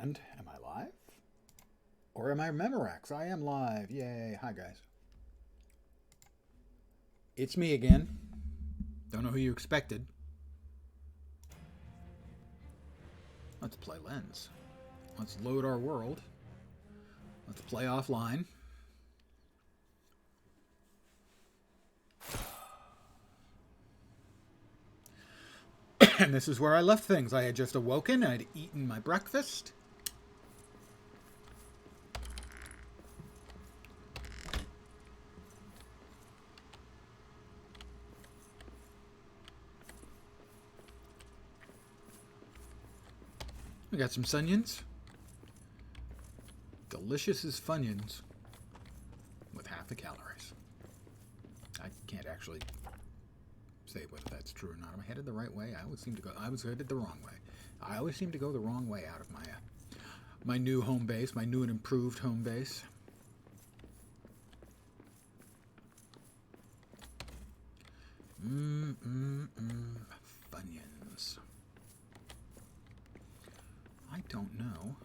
And am I live? Or am I Memorex? I am live. Yay. Hi, guys. It's me again. Don't know who you expected. Let's play Lens. Let's load our world. Let's play offline. And this is where I left things. I had just awoken. I'd eaten my breakfast. We got some Funyuns. Delicious as Funyuns. With half the calories. I can't actually say whether that's true or not. Am I headed the right way? I was headed the wrong way. I always seem to go the wrong way out of my new home base, my new and improved home base. Funyuns. I don't know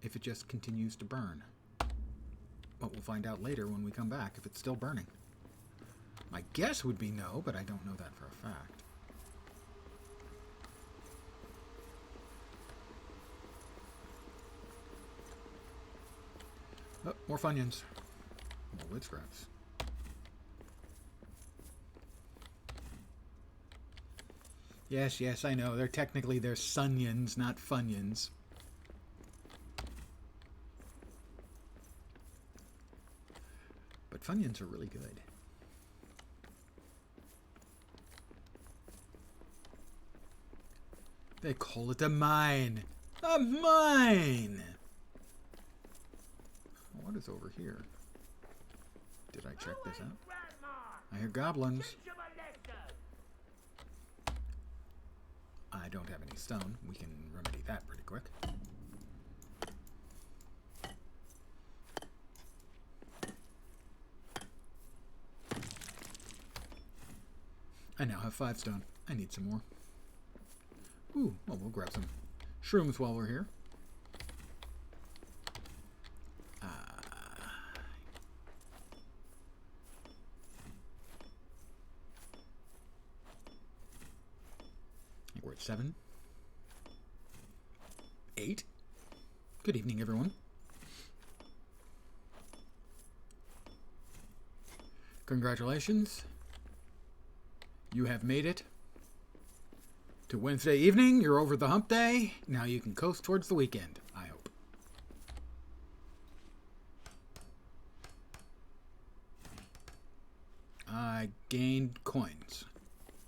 if it just continues to burn. But we'll find out later when we come back if it's still burning. My guess would be no, but I don't know that for a fact. Oh, more Funyuns. More wood scraps. Yes, I know. They're Sunyuns, not Funyuns. But Funyuns are really good. They call it a mine. A mine! What is over here? Did I check this out? I hear goblins. I don't have any stone. We can remedy that pretty quick. I now have 5 stone. I need some more. Ooh, well, we'll grab some shrooms while we're here. I think we're at 7. 8. Good evening, everyone. Congratulations. You have made it to Wednesday evening. You're over the hump day. Now you can coast towards the weekend, I hope. I gained coins.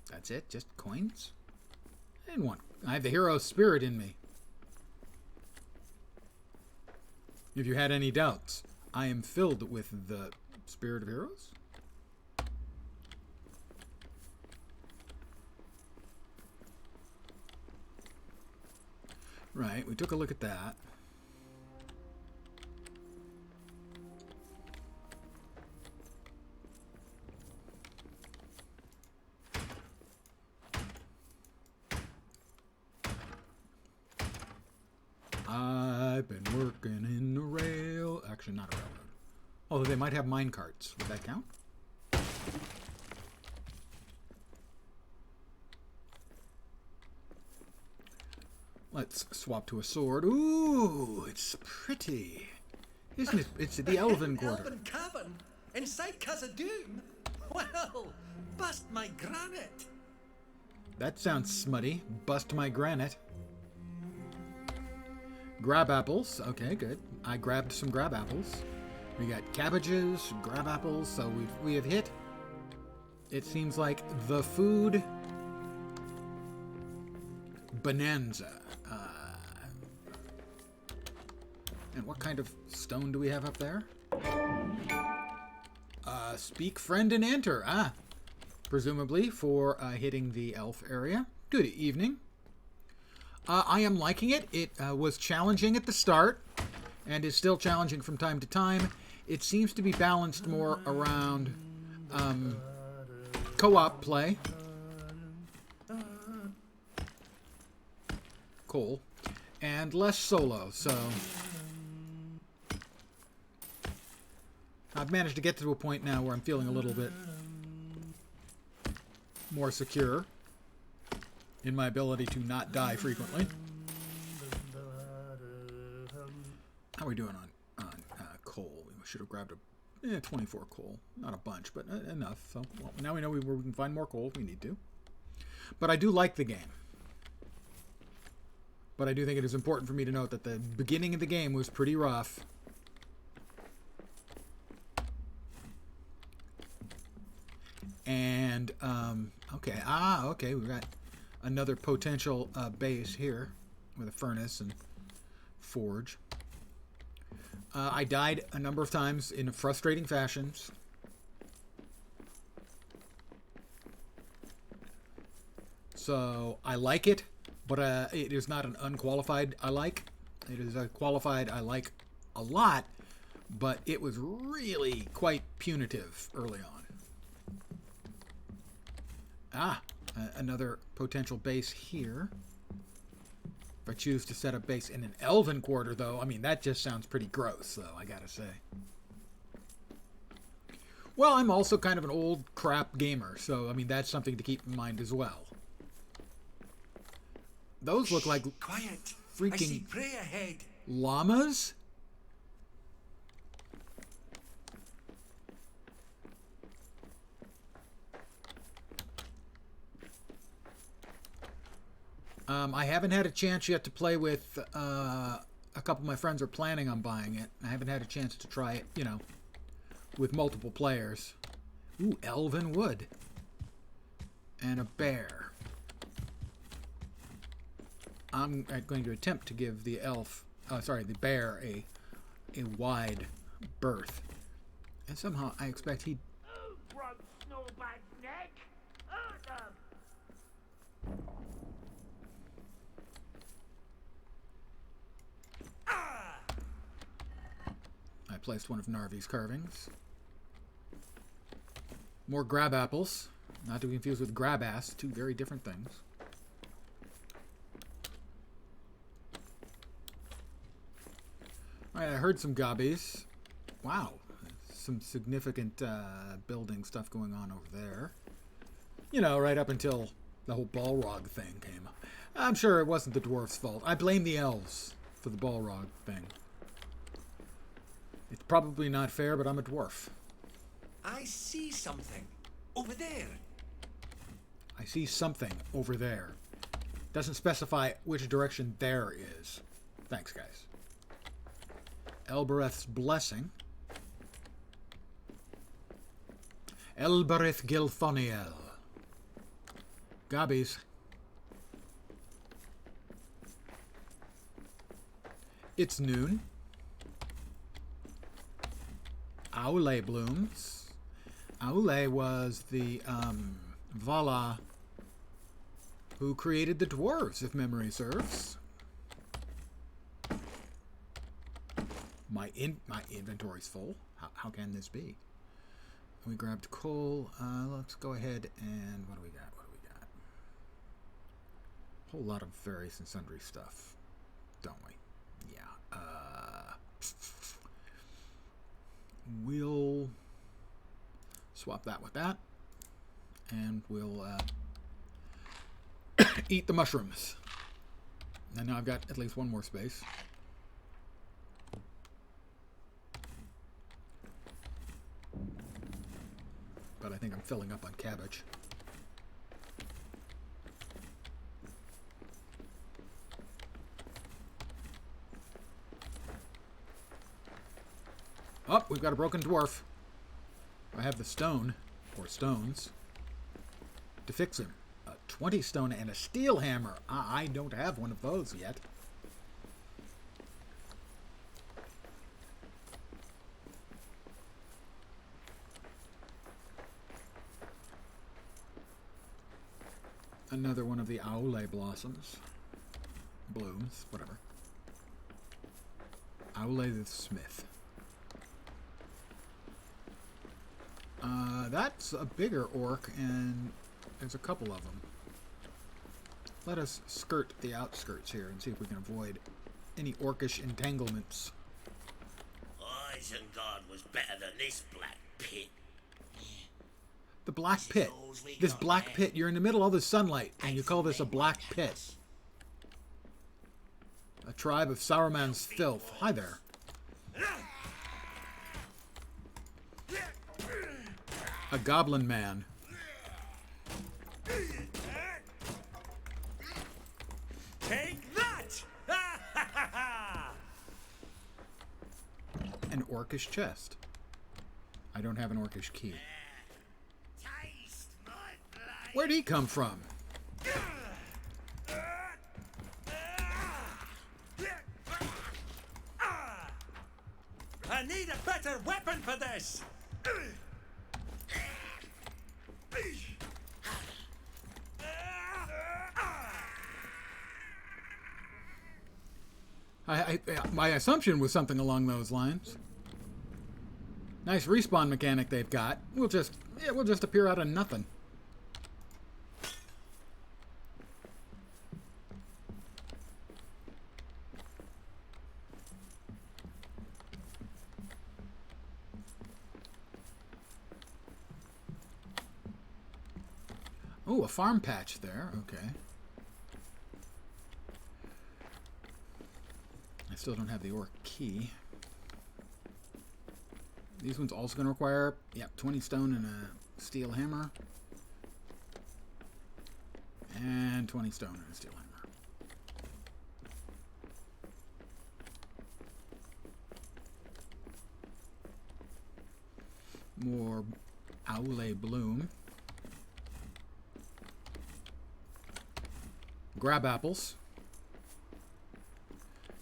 That's it? Just coins? I didn't want... I have the hero spirit in me. If you had any doubts, I am filled with the spirit of heroes. Right, we took a look at that. I've been working in the rail... Actually, not a railroad. Although they might have mine carts. Would that count? Let's swap to a sword. Ooh, it's pretty. Isn't it? It's the Elven Quarter. Elven cavern? Inside Khazad-dûm? Well, bust my granite. That sounds smutty. Bust my granite. Grab apples. Okay, good. I grabbed some grab apples. We got cabbages, grab apples, so we have hit. It seems like the food bonanza. And what kind of stone do we have up there? Speak, friend, and enter. Ah, presumably for hitting the elf area. Good evening. I am liking it. It was challenging at the start and is still challenging from time to time. It seems to be balanced more around co-op play. Cool. and less solo, so I've managed to get to a point now where I'm feeling a little bit more secure in my ability to not die frequently. How are we doing on coal? We should have grabbed 24 coal. Not a bunch, but enough. So well, now we know where we can find more coal if we need to. But I do like the game. But I do think it is important for me to note that the beginning of the game was pretty rough. And, okay. Okay. We've got another potential base here with a furnace and forge. I died a number of times in frustrating fashions. So I like it, but it is not an unqualified I like. It is a qualified I like a lot, but it was really quite punitive early on. Another potential base here. If I choose to set up base in an elven quarter, though, I mean, that just sounds pretty gross, though, I gotta say. Well, I'm also kind of an old crap gamer, so, I mean, that's something to keep in mind as well. Those look like quiet. Freaking I see prey ahead. Llamas? I haven't had a chance yet to play with, a couple of my friends are planning on buying it. I haven't had a chance to try it, you know, with multiple players. Ooh, elven wood. And a bear. I'm going to attempt to give the the bear a wide berth. And somehow I expect he'd... Oh, broke snowbag's neck! Hurt them! I placed one of Narvi's carvings. More grab apples. Not to be confused with grab ass. Two very different things. Alright, I heard some gobbies. Wow. Some significant building stuff going on over there. You know, right up until the whole Balrog thing came up. I'm sure it wasn't the dwarf's fault. I blame the elves for the Balrog thing. It's probably not fair, but I'm a dwarf. I see something. Over there. I see something over there. Doesn't specify which direction there is. Thanks, guys. Elbereth's Blessing. Elbereth Gilthoniel. Gobbies. It's noon. Aule blooms. Aule was the Vala who created the dwarves, if memory serves. My inventory's full. How can this be? We grabbed coal. Let's go ahead and what do we got? A whole lot of various and sundry stuff, don't we? Yeah. We'll swap that with that, and we'll eat the mushrooms. And now I've got at least one more space. But I think I'm filling up on cabbage. Oh, we've got a broken dwarf. I have the stone, or stones, to fix him. A 20 stone and a steel hammer. I don't have one of those yet. Another one of the Aule blossoms. Blooms, whatever. Aule the Smith. That's a bigger orc, and there's a couple of them. let us skirt the outskirts here and see if we can avoid any orcish entanglements. Isengard was better than this black pit. The black pit. This black pit. You're in the middle of all this sunlight, and you call this a black pit. A tribe of Saruman's filth. Hi there. A goblin man. Take that! An orcish chest. I don't have an orcish key. Taste my blood. Where'd he come from? I need a better weapon for this! My assumption was something along those lines. Nice respawn mechanic they've got. We'll just appear out of nothing. Oh, a farm patch there. Okay. I still don't have the orc key. These ones also going to require, 20 stone and a steel hammer. And 20 stone and a steel hammer. More Aule bloom. Grab apples.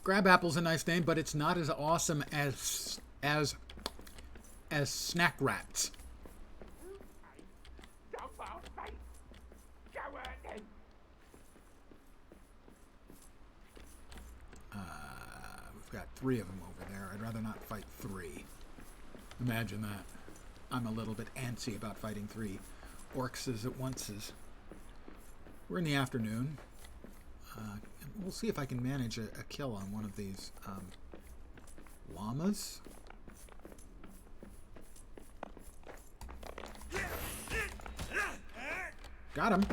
Grab apple's a nice name, but it's not as awesome as snack rats. We've got 3 of them over there. I'd rather not fight 3. Imagine that. I'm a little bit antsy about fighting 3 orcs at once. We're in the afternoon. We'll see if I can manage a kill on one of these llamas. Got him.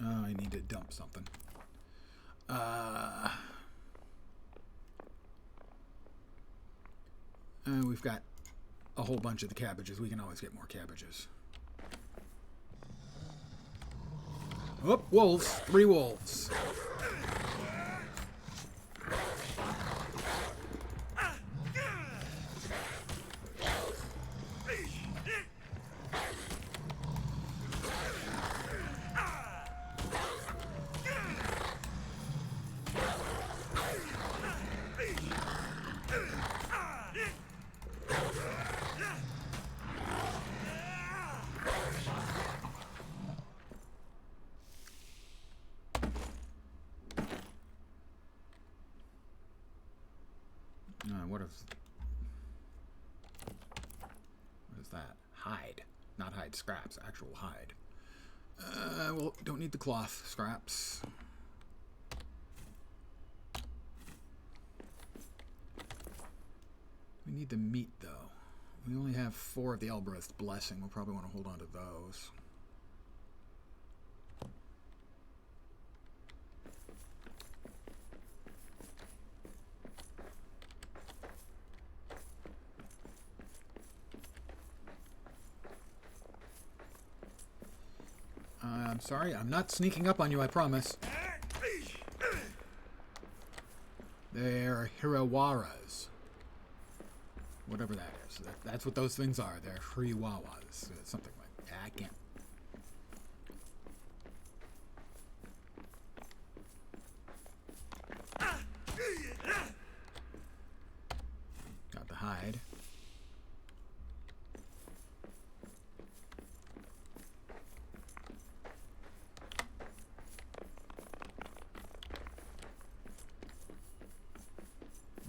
Oh, I need to dump something. We've got a whole bunch of the cabbages. We can always get more cabbages. Oh, wolves. 3 wolves. What is that? Hide. Not hide scraps, actual hide. Well, don't need the cloth scraps. We need the meat, though. We only have 4 of the Elbreth's Blessing. We'll probably want to hold on to those. I'm sorry, I'm not sneaking up on you, I promise. They're Hirawaras. Whatever that is. That's what those things are. They're Hiriwaras. Something like that. I can't. Got the hide.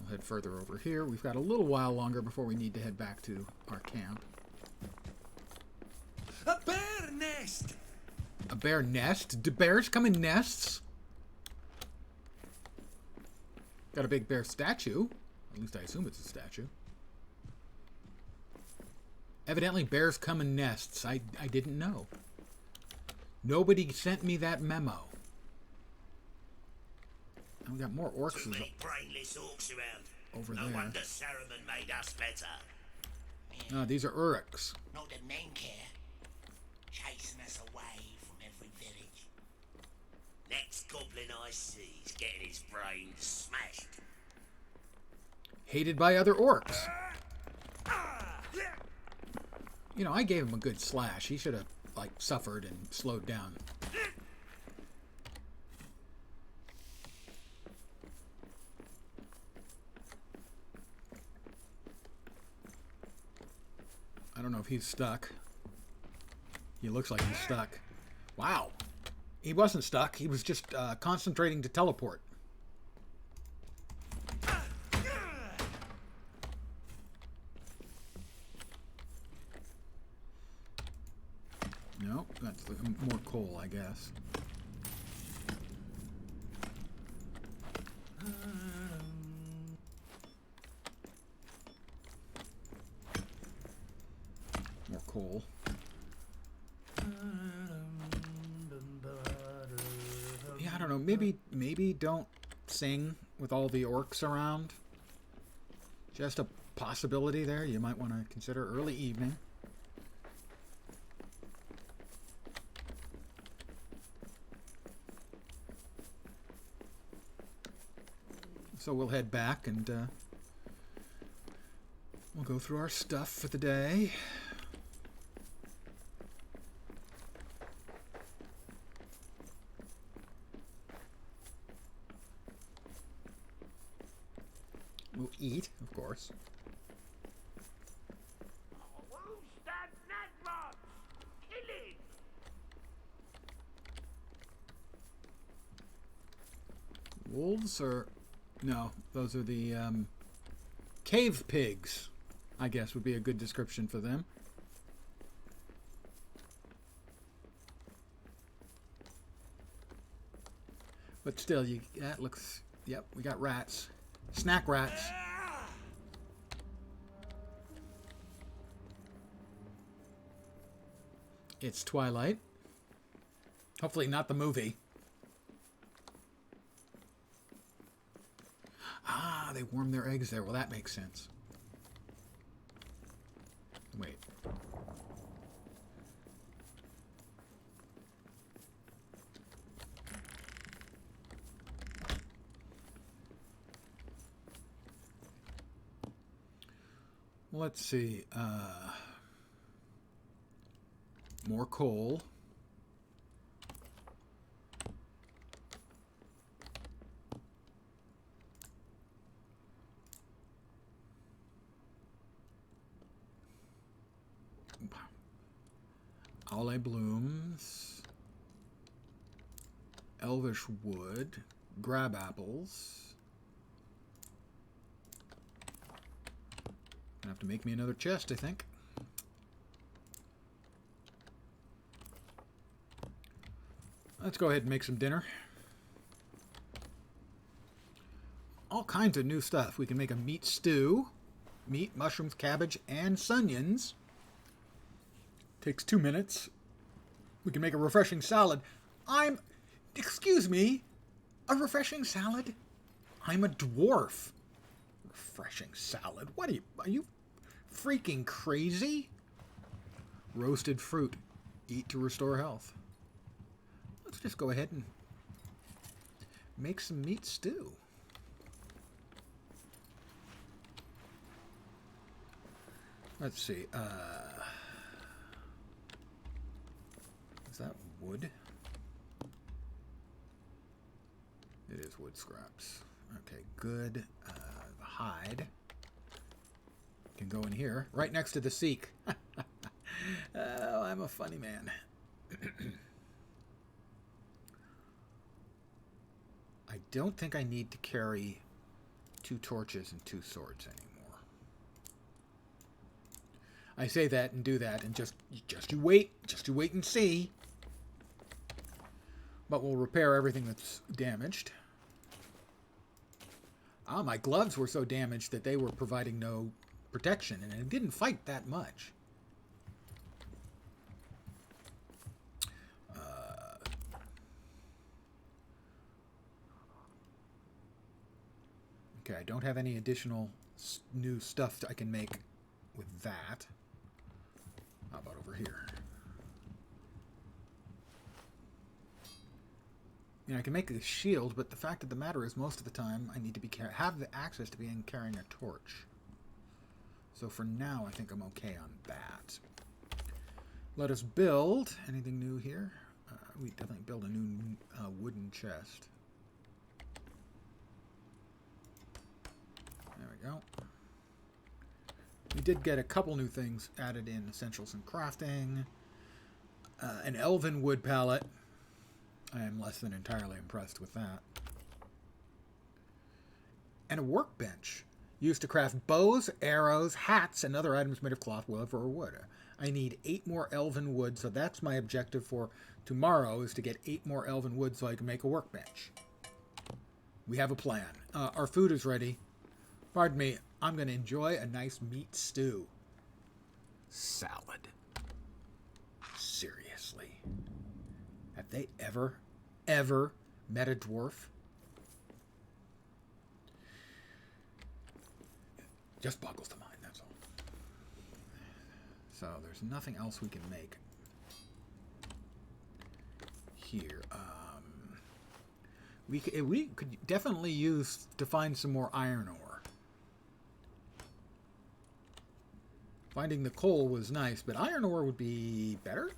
Head further over here. We've got a little while longer before we need to head back to our camp. A bear nest! A bear nest? Do bears come in nests? Got a big bear statue. At least I assume it's a statue. Evidently, bears come in nests. I didn't know. Nobody sent me that memo. And we got more orcs Too many brainless orcs around. over No there. wonder Saruman made us better. No, these are Uruks. Not the men care. Chasing us away from every village. Next goblin I see's getting his brains smashed. Hated by other orcs. You know, I gave him a good slash. He should have, like, suffered and slowed down. I don't know if he's stuck. He looks like he's stuck. Wow. He wasn't stuck. He was just concentrating to teleport. No, that's more coal, I guess. More coal. Yeah, I don't know. Maybe don't sing with all the orcs around. Just a possibility there. You might want to consider early evening. So we'll head back and we'll go through our stuff for the day. We'll eat, of course. Who's that dwarf? Kill him! Wolves are... No, those are the cave pigs, I guess would be a good description for them. But still, that looks... Yep, we got rats. Snack rats. It's Twilight. Hopefully not the movie. Ah, they warm their eggs there. Well, that makes sense. Wait. Let's see. More coal. Aloe blooms, elvish wood, grab apples. Gonna have to make me another chest, I think. Let's go ahead and make some dinner. All kinds of new stuff. We can make a meat stew. Meat, mushrooms, cabbage, and Sunions. Takes 2 minutes. We can make a refreshing salad. Excuse me, a refreshing salad? I'm a dwarf. Refreshing salad? What are you freaking crazy? Roasted fruit. Eat to restore health. Let's just go ahead and make some meat stew. Let's see, is that wood? It is wood scraps. Okay, good. The hide can go in here, right next to the seek. Oh, I'm a funny man. I don't think I need to carry 2 torches and 2 swords anymore. I say that and do that, and just you wait and see. But we'll repair everything that's damaged. Ah, my gloves were so damaged that they were providing no protection, and it didn't fight that much. Okay, I don't have any additional new stuff I can make with that. How about over here? You know, I can make a shield, but the fact of the matter is most of the time I need to be have the access to being carrying a torch. So for now, I think I'm okay on that. Let us build. Anything new here? We definitely build a new wooden chest. There we go. We did get a couple new things added in Essentials and Crafting. An elven wood palette. I am less than entirely impressed with that. And a workbench used to craft bows, arrows, hats, and other items made of cloth, wood, or wood. I need 8 more elven wood, so that's my objective for tomorrow, is to get 8 more elven wood so I can make a workbench. We have a plan. Our food is ready. Pardon me, I'm going to enjoy a nice meat stew. Salad. Seriously. Have they ever met a dwarf? Just boggles the mind, that's all. So there's nothing else we can make here. We could definitely use to find some more iron ore. Finding the coal was nice, but iron ore would be better.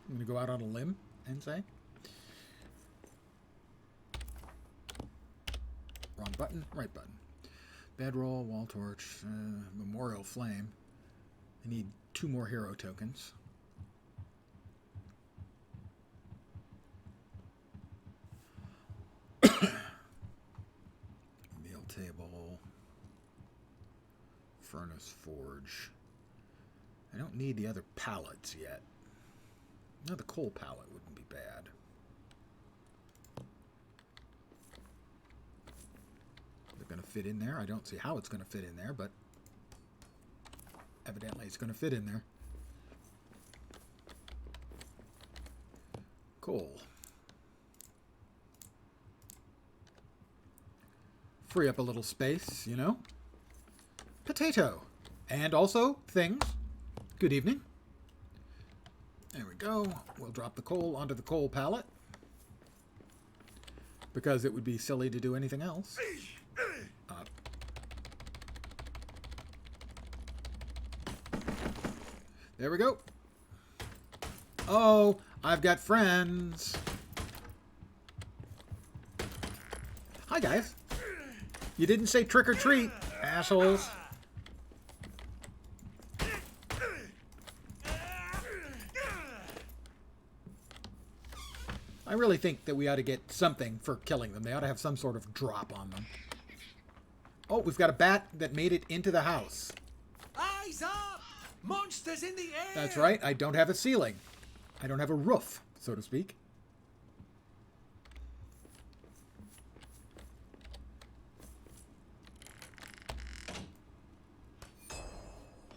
I'm going to go out on a limb and say. Wrong button, right button. Bedroll, wall torch, memorial flame. I need 2 more hero tokens. Meal table. Furnace forge. I don't need the other pallets yet. No, the coal pallet wouldn't be bad. They're going to fit in there. I don't see how it's going to fit in there, but evidently it's going to fit in there. Coal. Free up a little space, you know. Potato. And also things. Good evening. There we go. We'll drop the coal onto the coal pallet. Because it would be silly to do anything else. There we go. Oh, I've got friends. Hi, guys. You didn't say trick or treat, assholes. I really think that we ought to get something for killing them. They ought to have some sort of drop on them. Oh, we've got a bat that made it into the house. Eyes up! Monsters in the air! That's right. I don't have a ceiling. I don't have a roof, so to speak.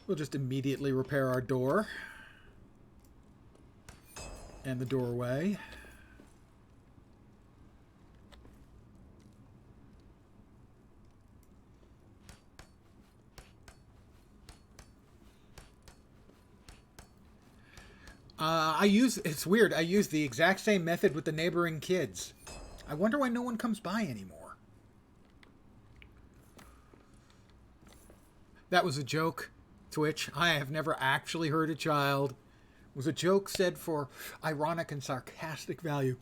We'll just immediately repair our door. And the doorway. It's weird, I use the exact same method with the neighboring kids. I wonder why no one comes by anymore. That was a joke, Twitch. I have never actually hurt a child. It was a joke said for ironic and sarcastic value.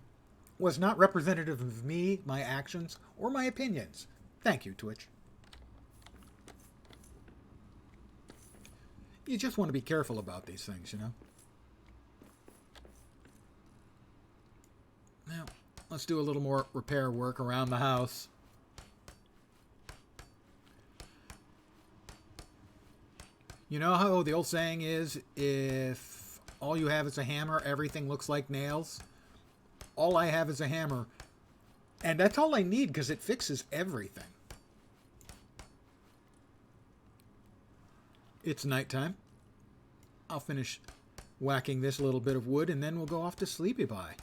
Was not representative of me, my actions, or my opinions. Thank you, Twitch. You just want to be careful about these things, you know? Now, let's do a little more repair work around the house. You know how the old saying is, if all you have is a hammer, everything looks like nails? all I have is a hammer. And that's all I need because it fixes everything. It's nighttime. I'll finish whacking this little bit of wood and then we'll go off to sleepy bye.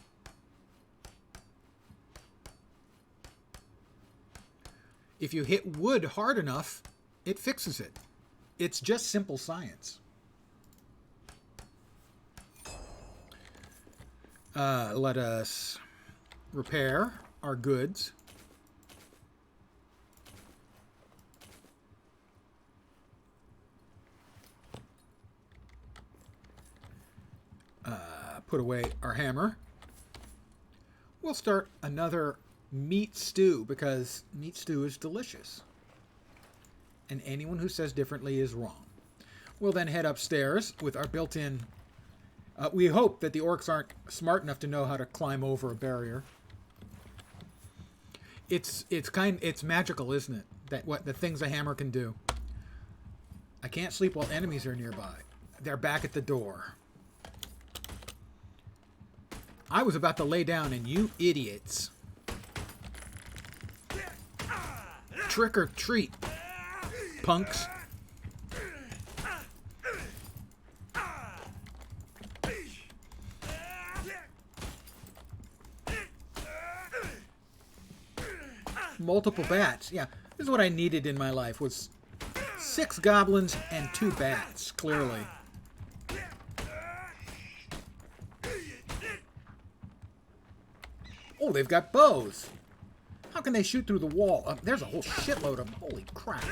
If you hit wood hard enough, it fixes it. It's just simple science. Let us repair our goods. Put away our hammer. We'll start another meat stew because meat stew is delicious. And anyone who says differently is wrong. We'll then head upstairs with our built-in... we hope that the orcs aren't smart enough to know how to climb over a barrier. It's magical, isn't it? That what the things a hammer can do. I can't sleep while enemies are nearby. They're back at the door. I was about to lay down and you idiots. Trick or treat, punks. Multiple bats. Yeah, this is what I needed in my life, was 6 goblins and 2 bats, clearly. Oh, they've got bows. How can they shoot through the wall? There's a whole shitload of them. Holy crap.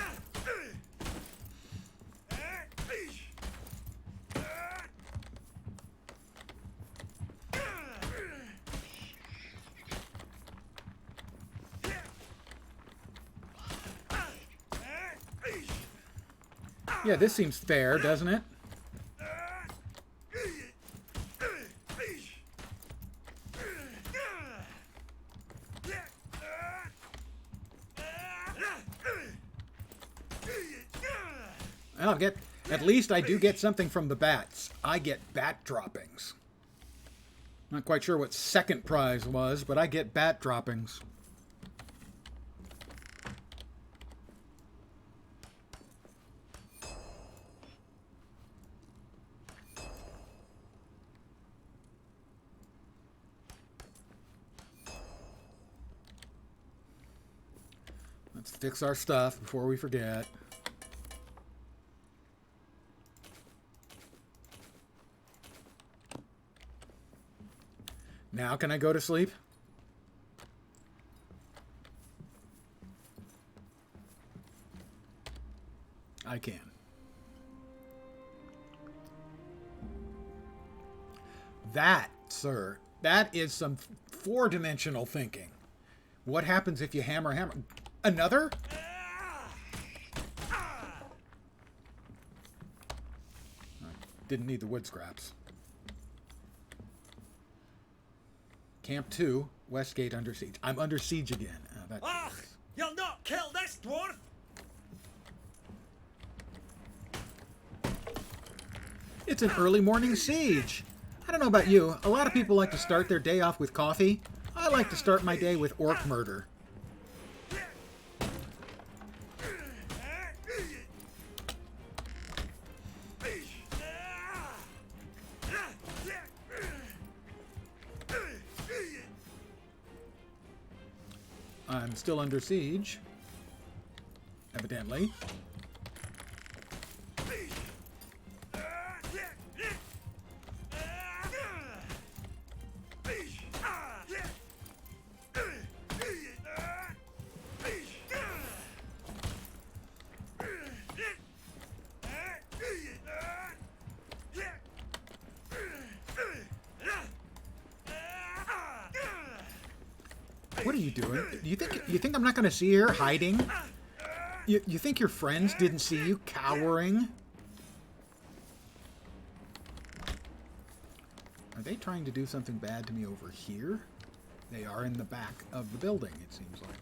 Yeah, this seems fair, doesn't it? I'll get, at least I do get something from the bats. I get bat droppings. Not quite sure what second prize was, but I get bat droppings. Let's fix our stuff before we forget. Now can I go to sleep? I can. That, sir, that is some 4-dimensional thinking. What happens if you hammer? Another? Didn't need the wood scraps. Camp 2, Westgate under siege. I'm under siege again. Ach, you'll not kill this dwarf! It's an early morning siege. I don't know about you. A lot of people like to start their day off with coffee. I like to start my day with orc murder. I'm still under siege, evidently. What are you doing? You think I'm not going to see her hiding? You think your friends didn't see you cowering? Are they trying to do something bad to me over here? They are in the back of the building, it seems like.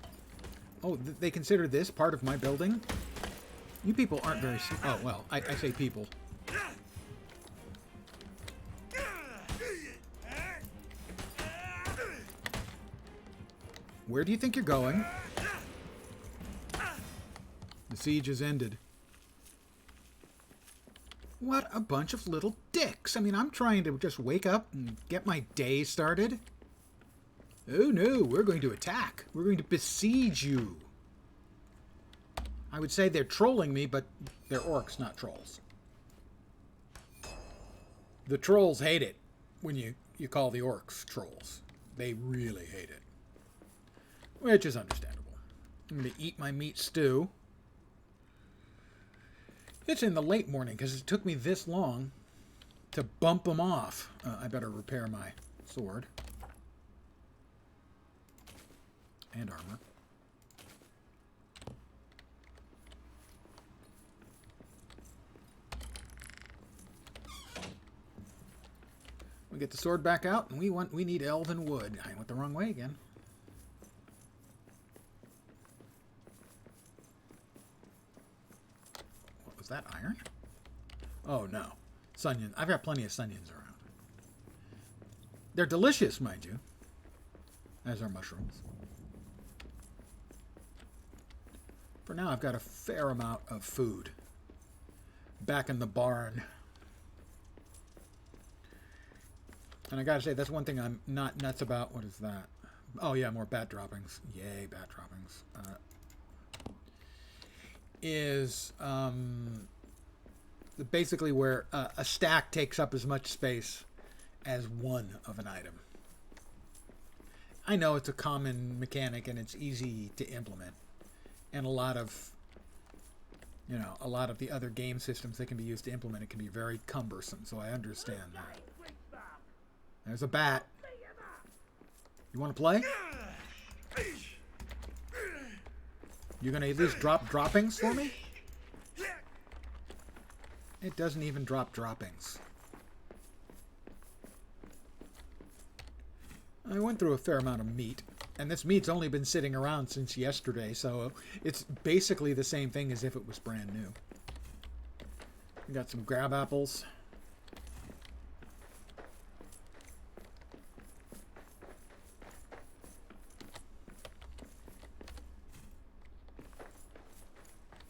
Oh, they consider this part of my building? You people aren't very... Oh, well, I say people. Where do you think you're going? The siege has ended. What a bunch of little dicks. I mean, I'm trying to just wake up and get my day started. Oh no, we're going to attack. We're going to besiege you. I would say they're trolling me, but they're orcs, not trolls. The trolls hate it when you call the orcs trolls. They really hate it. Which is understandable. I'm going to eat my meat stew. It's in the late morning because it took me this long to bump them off. I better repair my sword. And armor. We get the sword back out, and we need elven wood. I went the wrong way again. What was that, iron? Oh no. Sunion. I've got plenty of sunions around. They're delicious, mind you. As are mushrooms. For now, I've got a fair amount of food back in the barn. And I gotta say, that's one thing I'm not nuts about. What is that? Oh yeah, more bat droppings. Yay, bat droppings. Basically where a stack takes up as much space as one of an item. I know it's a common mechanic and it's easy to implement. And a lot of the other game systems that can be used to implement it can be very cumbersome, so I understand that. There's a bat. You want to play? You gonna at least drop droppings for me? It doesn't even drop droppings. I went through a fair amount of meat. And this meat's only been sitting around since yesterday, so it's basically the same thing as if it was brand new. We got some grab apples.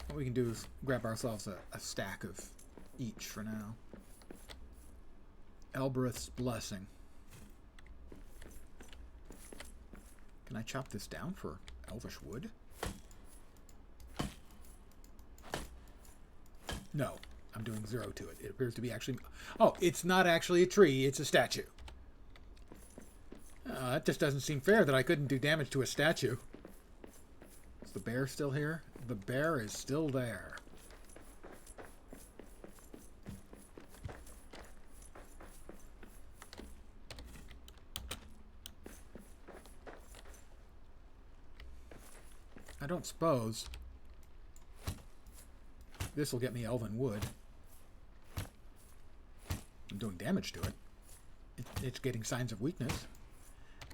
What we can do is grab ourselves a stack of each for now. Elbereth's Blessing. Can I chop this down for elvish wood? No, I'm doing 0 to it. It appears to be actually... Oh, it's not actually a tree, it's a statue. That just doesn't seem fair that I couldn't do damage to a statue. Is the bear still here? The bear is still there. I don't suppose this will get me elven wood. I'm doing damage to it. It's getting signs of weakness.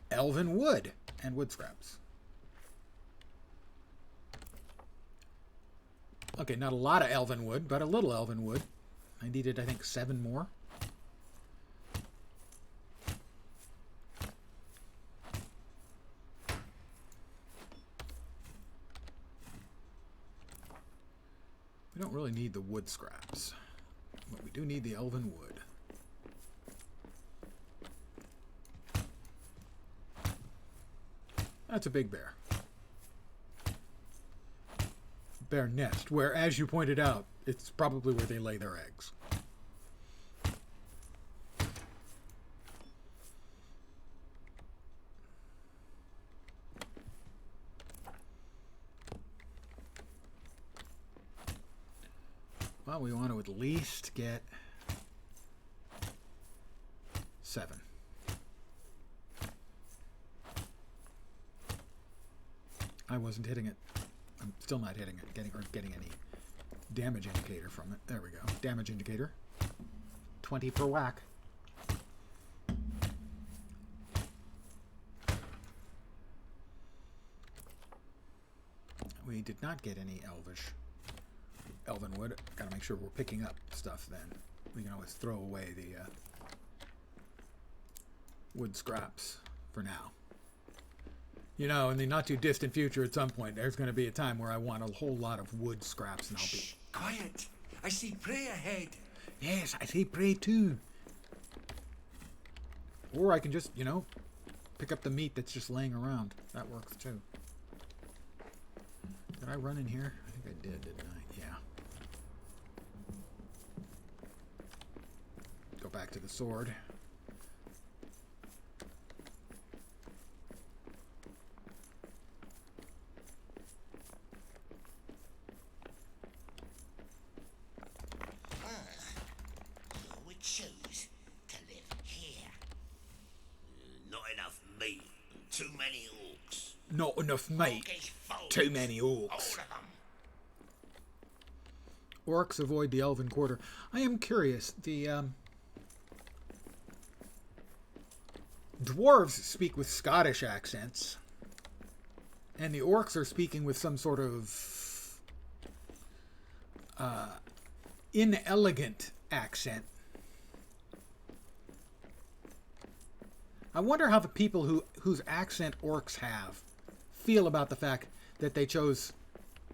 Elven wood and wood scraps. Okay, not a lot of elven wood, but a little elven wood. I needed, I think, 7 more. We don't really need the wood scraps, but we do need the elven wood. That's a big bear. Bear nest, where, as you pointed out, it's probably where they lay their eggs. Well, we want to at least get 7. I wasn't hitting it. I'm still not hitting it, getting any damage indicator from it. There we go. Damage indicator. 20 per whack. We did not get any elven wood. Gotta make sure we're picking up stuff then. We can always throw away the wood scraps for now. You know, in the not too distant future, at some point, there's going to be a time where I want a whole lot of wood scraps, and I'll be. Shh, quiet. I see prey ahead. Yes, I see prey too. Or I can just, you know, pick up the meat that's just laying around. That works too. Did I run in here? I think I did, didn't I? Yeah. Go back to the sword. You would choose to live here. Not enough meat. Too many orcs. Not enough meat. Orcish foes. Too many orcs. All of them. Orcs avoid the elven quarter. I am curious. The dwarves speak with Scottish accents, and the orcs are speaking with some sort of inelegant accent. I wonder how the people whose accent orcs have feel about the fact that they chose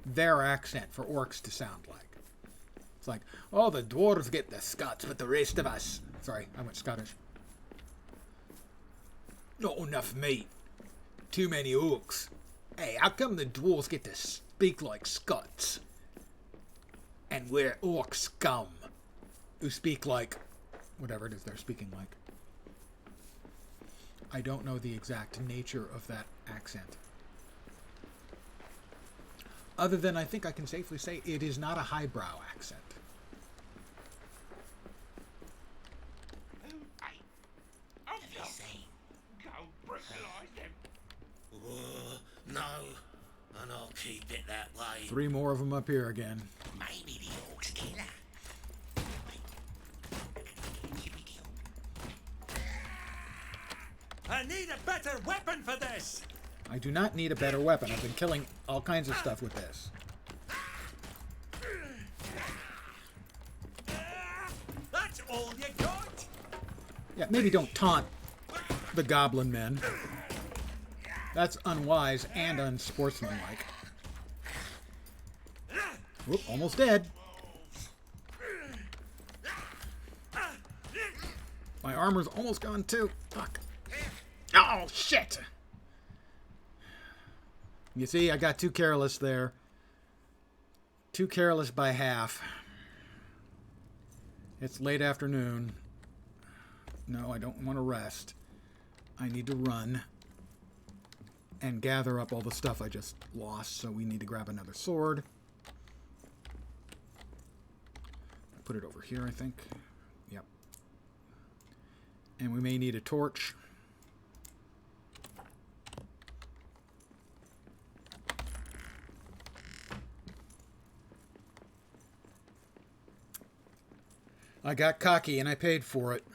their accent for orcs to sound like. It's like, oh, the dwarves get the Scots, but the rest of us... Sorry, I went Scottish. Not enough meat. Too many orcs. Hey, how come the dwarves get to speak like Scots? And we're orc scum, who speak like... whatever it is they're speaking like. I don't know the exact nature of that accent. Other than I think I can safely say it is not a highbrow accent. Go brutalise them. No, and I'll keep it that way. 3 more of them up here again. Maybe the orcs killer. I need a better weapon for this. I do not need a better weapon. I've been killing all kinds of stuff with this. That's all you got? Yeah, maybe don't taunt the goblin men. That's unwise and unsportsmanlike. Whoop, almost dead. My armor's almost gone too. Fuck. Oh, shit! You see, I got too careless there. Too careless by half. It's late afternoon. No, I don't want to rest. I need to run and gather up all the stuff I just lost, so we need to grab another sword. Put it over here, I think. Yep. And we may need a torch. I got cocky and I paid for it.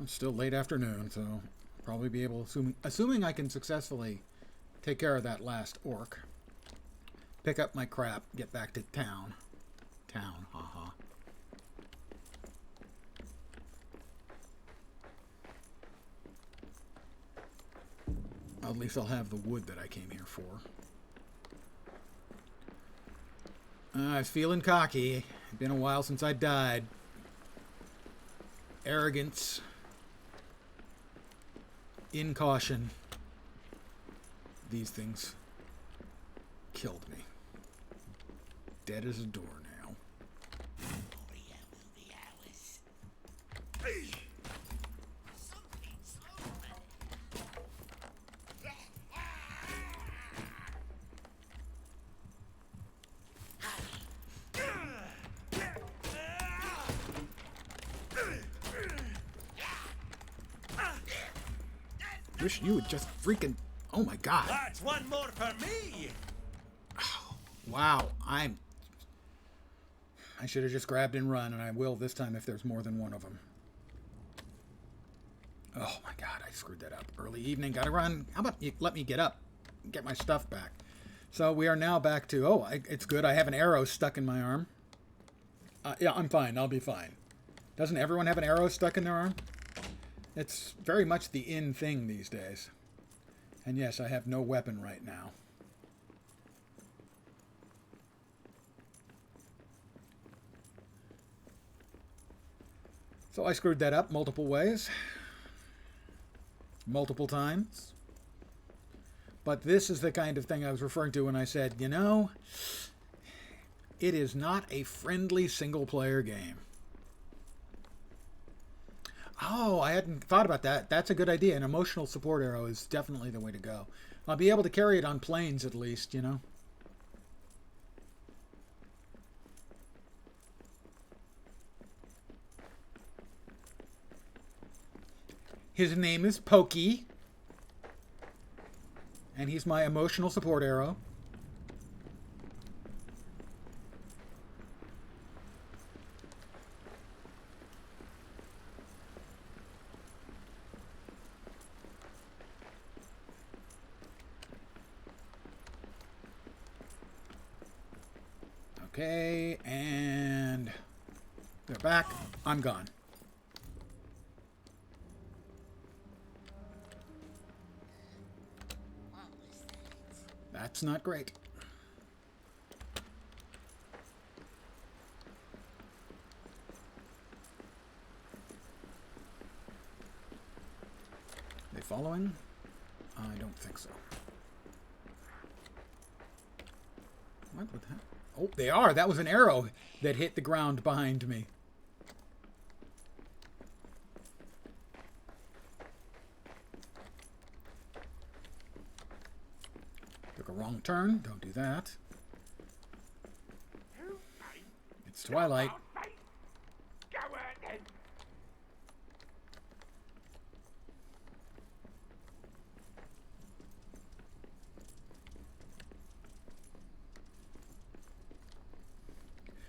It's still late afternoon, so probably be able, assuming I can successfully take care of that last orc, pick up my crap, get back to town. Haha. At least I'll have the wood that I came here for. I was feeling cocky. It's been a while since I died. Arrogance. Incaution. These things killed me. Dead as a door now. Moria will be ours. Something's Wish you would just freaking... Oh my god. That's one more for me. Wow, I'm I should have just grabbed and run, and I will this time if there's more than one of them. Oh my god, I screwed that up. Early evening, gotta run. How about you let me get up, get my stuff back? So we are now back to, it's good. I have an arrow stuck in my arm. Yeah, I'm fine. I'll be fine. Doesn't everyone have an arrow stuck in their arm? It's very much the in thing these days. And yes, I have no weapon right now. So I screwed that up multiple ways. Multiple times. But this is the kind of thing I was referring to when I said, you know, it is not a friendly single-player game. Oh, I hadn't thought about that. That's a good idea. An emotional support arrow is definitely the way to go. I'll be able to carry it on planes at least, you know. His name is Pokey. And he's my emotional support arrow. Okay, and they're back. I'm gone. That's not great. They following? I don't think so. What would that? Oh, they are. That was an arrow that hit the ground behind me. Took a wrong turn. Don't do that. It's twilight. Go at them.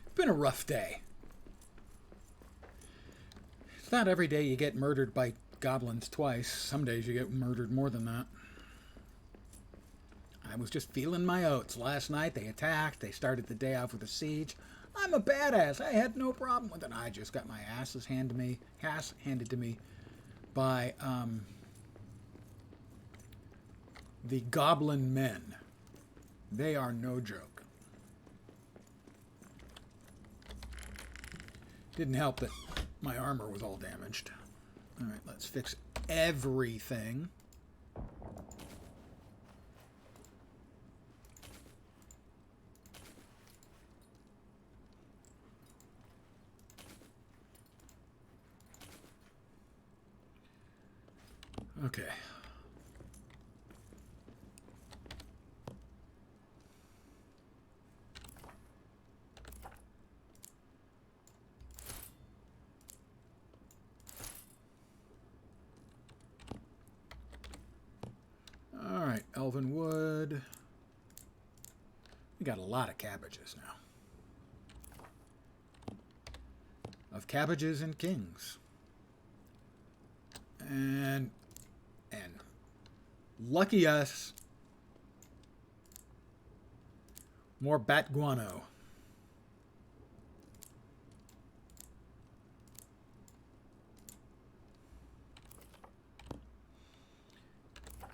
It's been a rough day. It's not every day you get murdered by goblins twice. Some days you get murdered more than that. I was just feeling my oats. Last night they attacked. They started the day off with a siege. I'm a badass. I had no problem with it. I just got my ass handed to me by the goblin men. They are no joke. Didn't help that my armor was all damaged. All right, let's fix everything. Okay. All right, elven wood. We got a lot of cabbages now. Of cabbages and kings. And lucky us, more bat guano.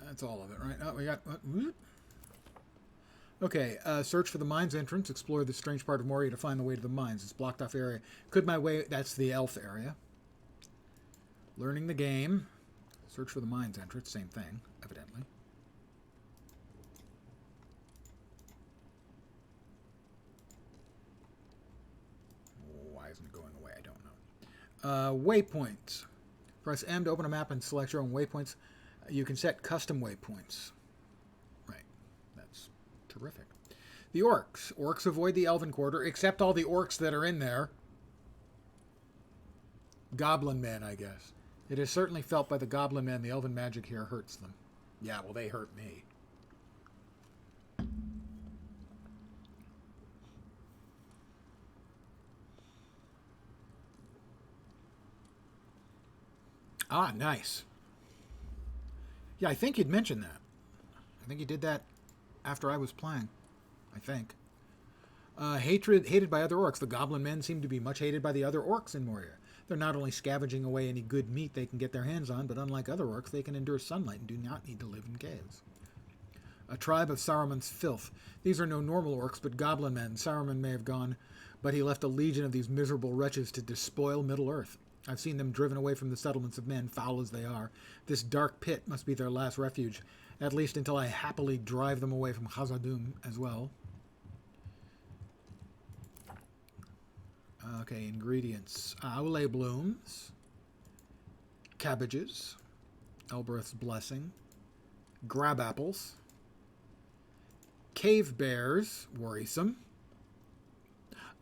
That's all of it, right? Oh, we got... Okay, search for the mines entrance. Explore the strange part of Moria to find the way to the mines. It's blocked off area. Could my way... That's the elf area. Learning the game. Search for the mines entrance. Same thing, evidently. Why isn't it going away? I don't know. Waypoints. Press M to open a map and select your own waypoints. You can set custom waypoints. Right. That's terrific. The orcs. Orcs avoid the elven quarter, except all the orcs that are in there. Goblin men, I guess. It is certainly felt by the goblin men. The elven magic here hurts them. Yeah, well, they hurt me. Ah, nice. Yeah, I think you'd mentioned that. I think you did that after I was playing. I think. Hated by other orcs. The goblin men seem to be much hated by the other orcs in Moria. They're not only scavenging away any good meat they can get their hands on, but unlike other orcs, they can endure sunlight and do not need to live in caves. A tribe of Saruman's filth. These are no normal orcs, but goblin men. Saruman may have gone, but he left a legion of these miserable wretches to despoil Middle-earth. I've seen them driven away from the settlements of men, foul as they are. This dark pit must be their last refuge, at least until I happily drive them away from Khazad-dûm as well. Okay, ingredients. Aule blooms, cabbages, Elbereth's blessing, grab apples, cave bears, worrisome.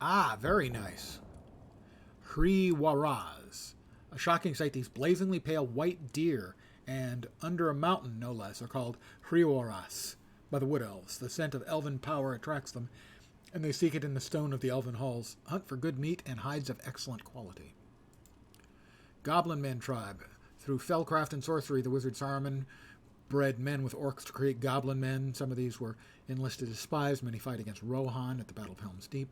Ah, very nice. Hriwaraz. A shocking sight, these blazingly pale white deer, and under a mountain, no less, are called Hriwaraz by the wood elves. The scent of elven power attracts them, and they seek it in the stone of the elven halls. Hunt for good meat and hides of excellent quality. Goblin Men tribe. Through fellcraft and sorcery, the wizard Saruman bred men with orcs to create goblin men. Some of these were enlisted as spies. Many fight against Rohan at the Battle of Helm's Deep.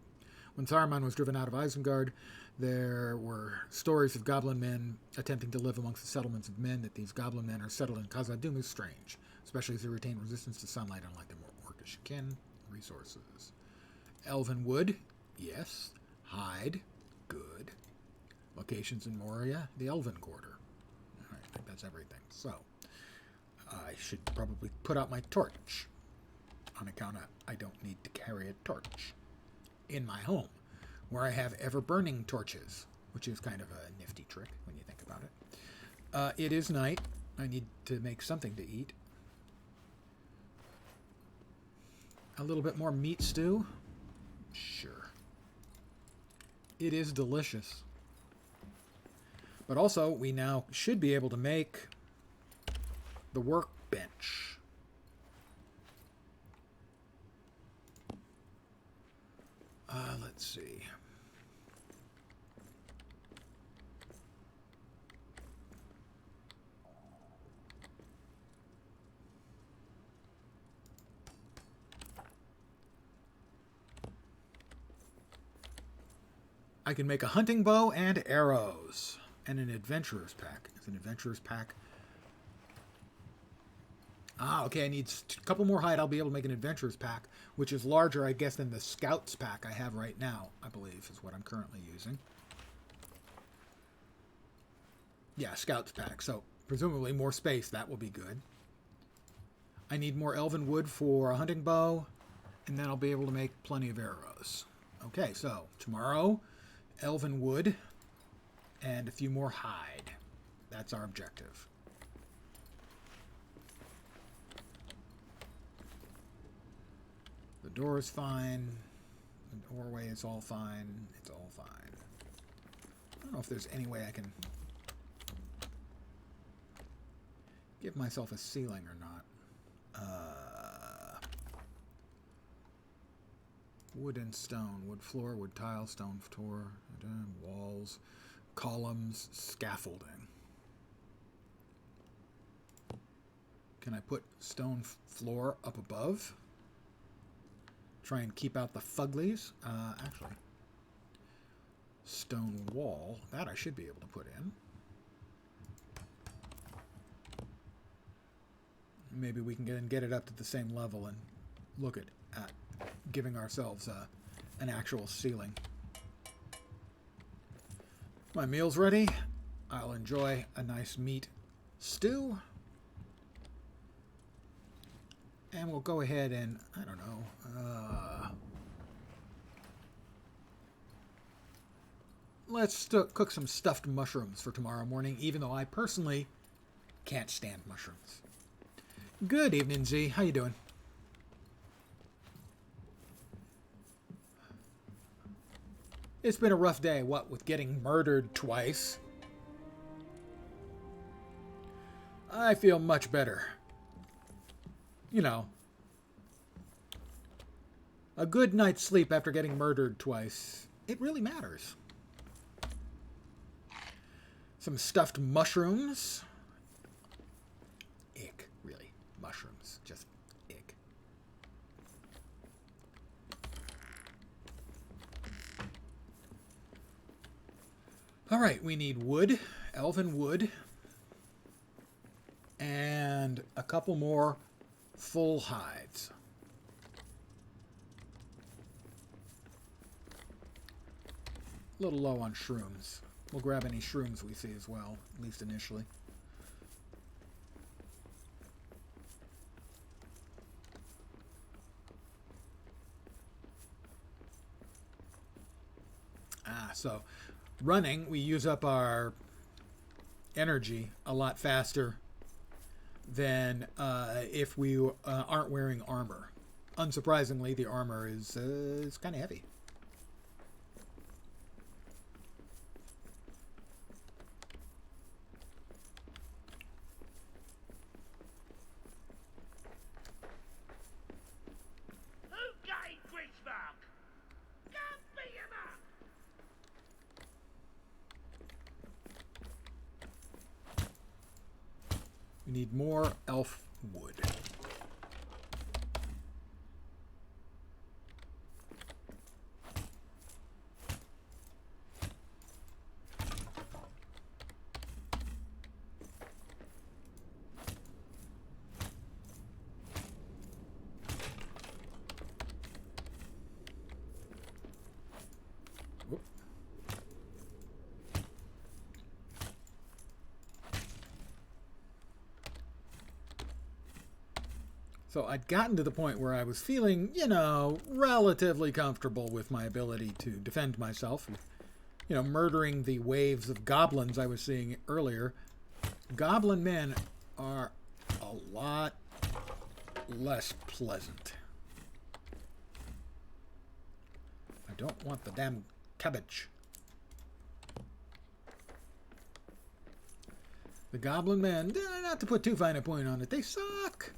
When Saruman was driven out of Isengard, there were stories of goblin men attempting to live amongst the settlements of men. That these goblin men are settled in Khazad-dûm is strange, especially as they retain resistance to sunlight, unlike their more orcish kin. Resources. Elven wood, yes. Hide, good. Locations in Moria, the Elven Quarter. All right, I think that's everything. So, I should probably put out my torch, on account of I don't need to carry a torch in my home, where I have ever-burning torches, which is kind of a nifty trick when you think about it. It is night. I need to make something to eat. A little bit more meat stew. Sure. It is delicious. But also, we now should be able to make the workbench. Let's see. I can make a hunting bow and arrows. And an adventurer's pack. Is an adventurer's pack? Ah, okay, I need a couple more hide. I'll be able to make an adventurer's pack, which is larger, I guess, than the scout's pack I have right now, I believe, is what I'm currently using. Yeah, scout's pack. So, presumably more space. That will be good. I need more elven wood for a hunting bow, and then I'll be able to make plenty of arrows. Okay, so, tomorrow, elven wood, and a few more hide. That's our objective. The door is fine. The doorway is all fine. It's all fine. I don't know if there's any way I can give myself a ceiling or not. Wood and stone. Wood floor, wood tile, stone floor, walls, columns, scaffolding. Can I put stone floor up above? Try and keep out the fuglies. Actually, stone wall. That I should be able to put in. Maybe we can get it up to the same level and look at giving ourselves an actual ceiling. My meal's ready. I'll enjoy a nice meat stew. And we'll go ahead and, I don't know, let's cook some stuffed mushrooms for tomorrow morning, even though I personally can't stand mushrooms. Good evening, Z. How you doing? It's been a rough day, what, with getting murdered twice. I feel much better. You know, a good night's sleep after getting murdered twice, it really matters. Some stuffed mushrooms. Ick, really. Mushrooms. Just ick. Alright, we need wood. Elven wood. And a couple more full hides. A little low on shrooms. We'll grab any shrooms we see as well, at least initially. So running, we use up our energy a lot faster than if we aren't wearing armor. Unsurprisingly, the armor is kind of heavy. Okay, Grismark. Go beat him up. We need more elf wood. Whoop. So I'd gotten to the point where I was feeling, you know, relatively comfortable with my ability to defend myself. You know, murdering the waves of goblins I was seeing earlier. Goblin men are a lot less pleasant. I don't want the damn cabbage. The goblin men, not to put too fine a point on it, they suck.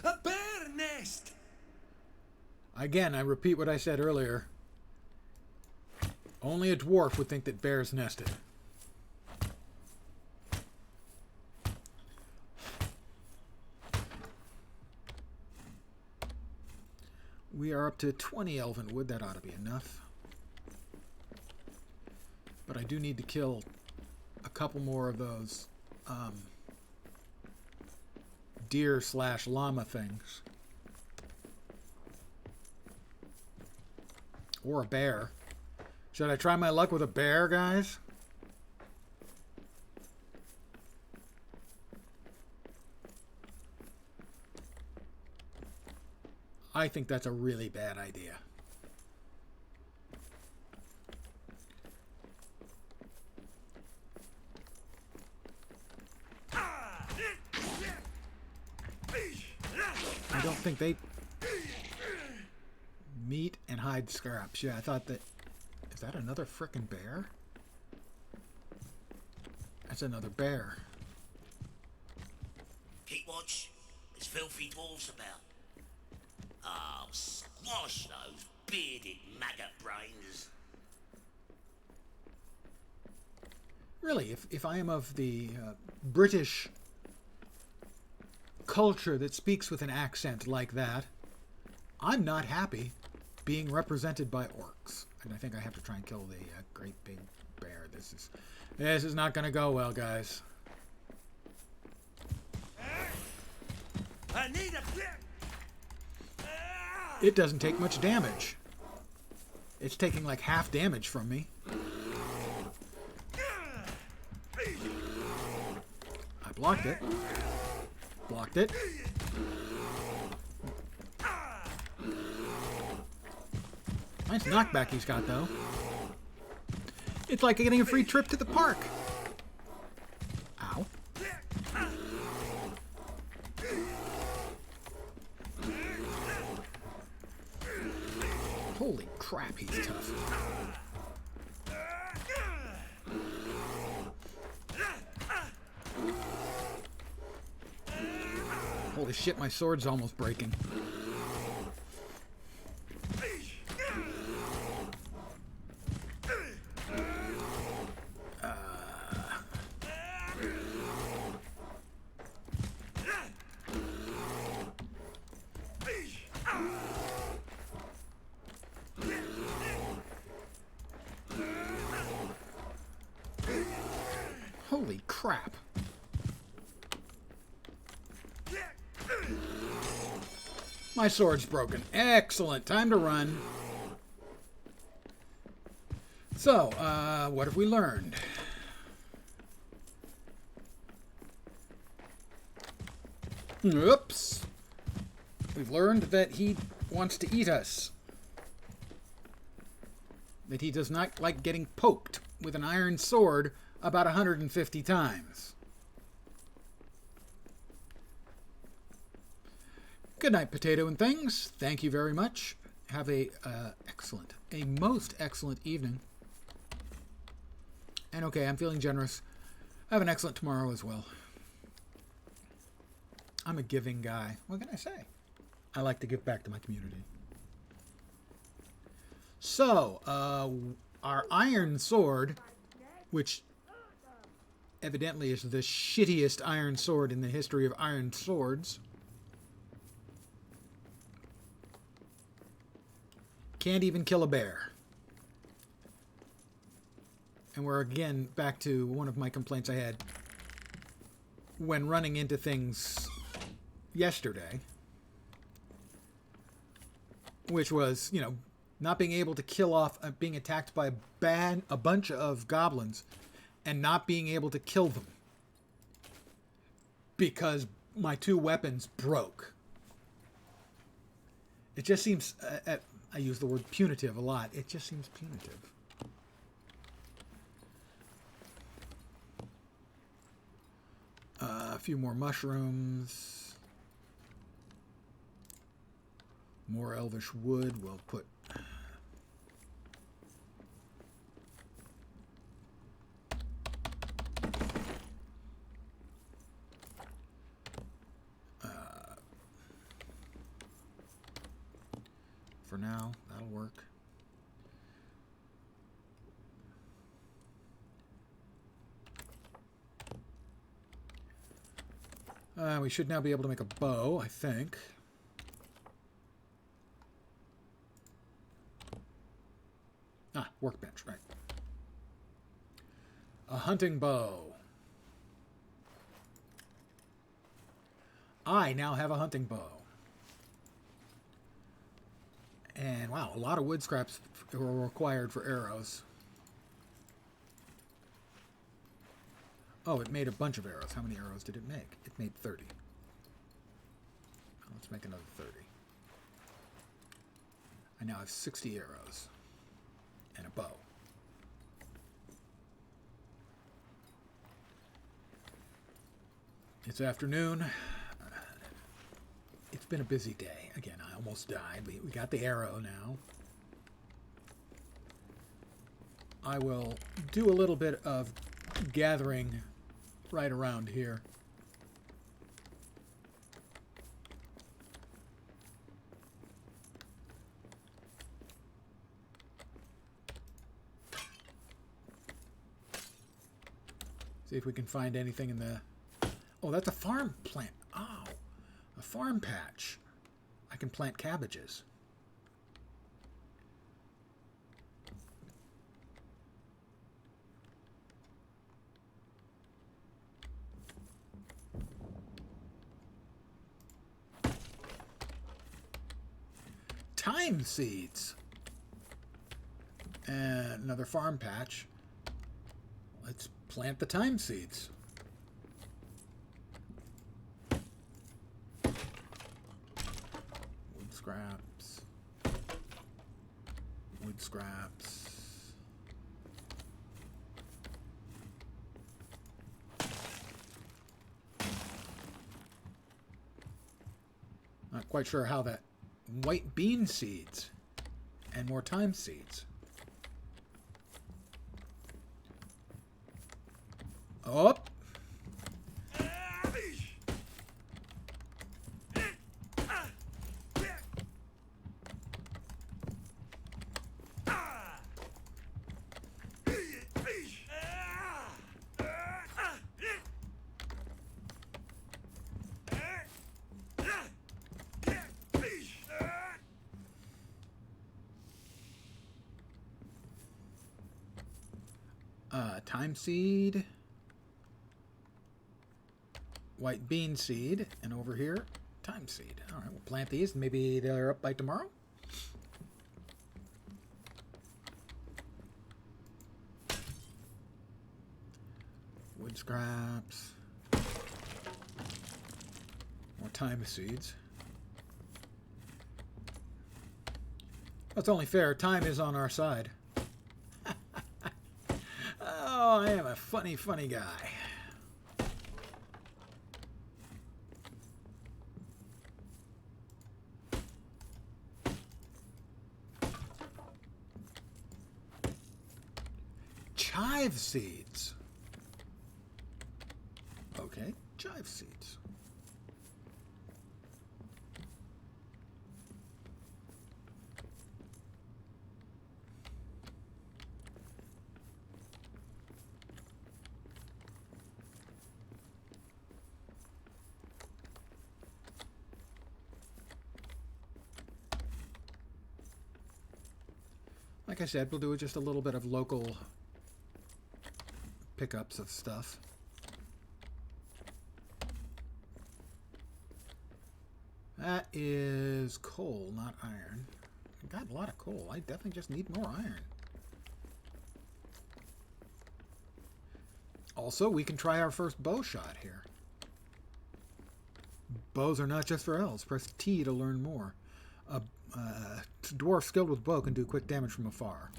A bear nest! Again, I repeat what I said earlier. Only a dwarf would think that bears nested. We are up to 20 elven wood. That ought to be enough. But I do need to kill a couple more of those deer/llama things. Or a bear. Should I try my luck with a bear, guys? I think that's a really bad idea. I don't think they... Meat and hide scraps. Yeah, I thought that... Is that another frickin' bear? That's another bear. Keep watch. There's filthy dwarves about. Oh, squash those bearded maggot brains. Really, if I am of the British culture that speaks with an accent like that, I'm not happy being represented by orcs. And I think I have to try and kill the great big bear. This is not going to go well, guys. I need a... It doesn't take much damage. It's taking like half damage from me. I blocked it. Blocked it. Nice knockback he's got, though. It's like getting a free trip to the park. Ow. Holy crap, he's tough. Holy shit, my sword's almost breaking. Holy crap. My sword's broken. Excellent. Time to run. So, what have we learned? Oops. We've learned that he wants to eat us. That he does not like getting poked with an iron sword about 150 times. Good night, potato and things. Thank you very much. Have a most excellent evening. And okay, I'm feeling generous. Have an excellent tomorrow as well. I'm a giving guy. What can I say? I like to give back to my community. So, our iron sword, which evidently is the shittiest iron sword in the history of iron swords, can't even kill a bear. And we're again back to one of my complaints I had when running into things yesterday, which was, you know, not being able to kill off, being attacked by a bunch of goblins and not being able to kill them because my two weapons broke. It just seems, I use the word punitive a lot. It just seems punitive. A few more mushrooms. More elvish wood. We'll put... for now, that'll work. We should now be able to make a bow, I think. Ah, workbench, right. A hunting bow. I now have a hunting bow. And wow, a lot of wood scraps were required for arrows. Oh, it made a bunch of arrows. How many arrows did it make? It made 30. Let's make another 30. I now have 60 arrows. And a bow. It's afternoon. It's been a busy day. Again, I almost died. We got the arrow now. I will do a little bit of gathering right around here. See if we can find anything in the... Oh, that's a farm plant. Oh, a farm patch. I can plant cabbages. Thyme seeds. And another farm patch. Let's plant the thyme seeds. Wood scraps. Wood scraps. Not quite sure how that... White bean seeds and more thyme seeds. Up. Thyme seed, white bean seed, and over here, thyme seed. All right, we'll plant these. Maybe they're up by tomorrow. Wood scraps. More thyme seeds. That's only fair. Time is on our side. Oh, I am a funny, funny guy. Chive seeds. Okay, chive seeds. Like I said, we'll do just a little bit of local pickups of stuff. That is coal, not iron. I got a lot of coal. I definitely just need more iron. Also, we can try our first bow shot here. Bows are not just for elves. Press T to learn more. A dwarf skilled with bow can do quick damage from afar.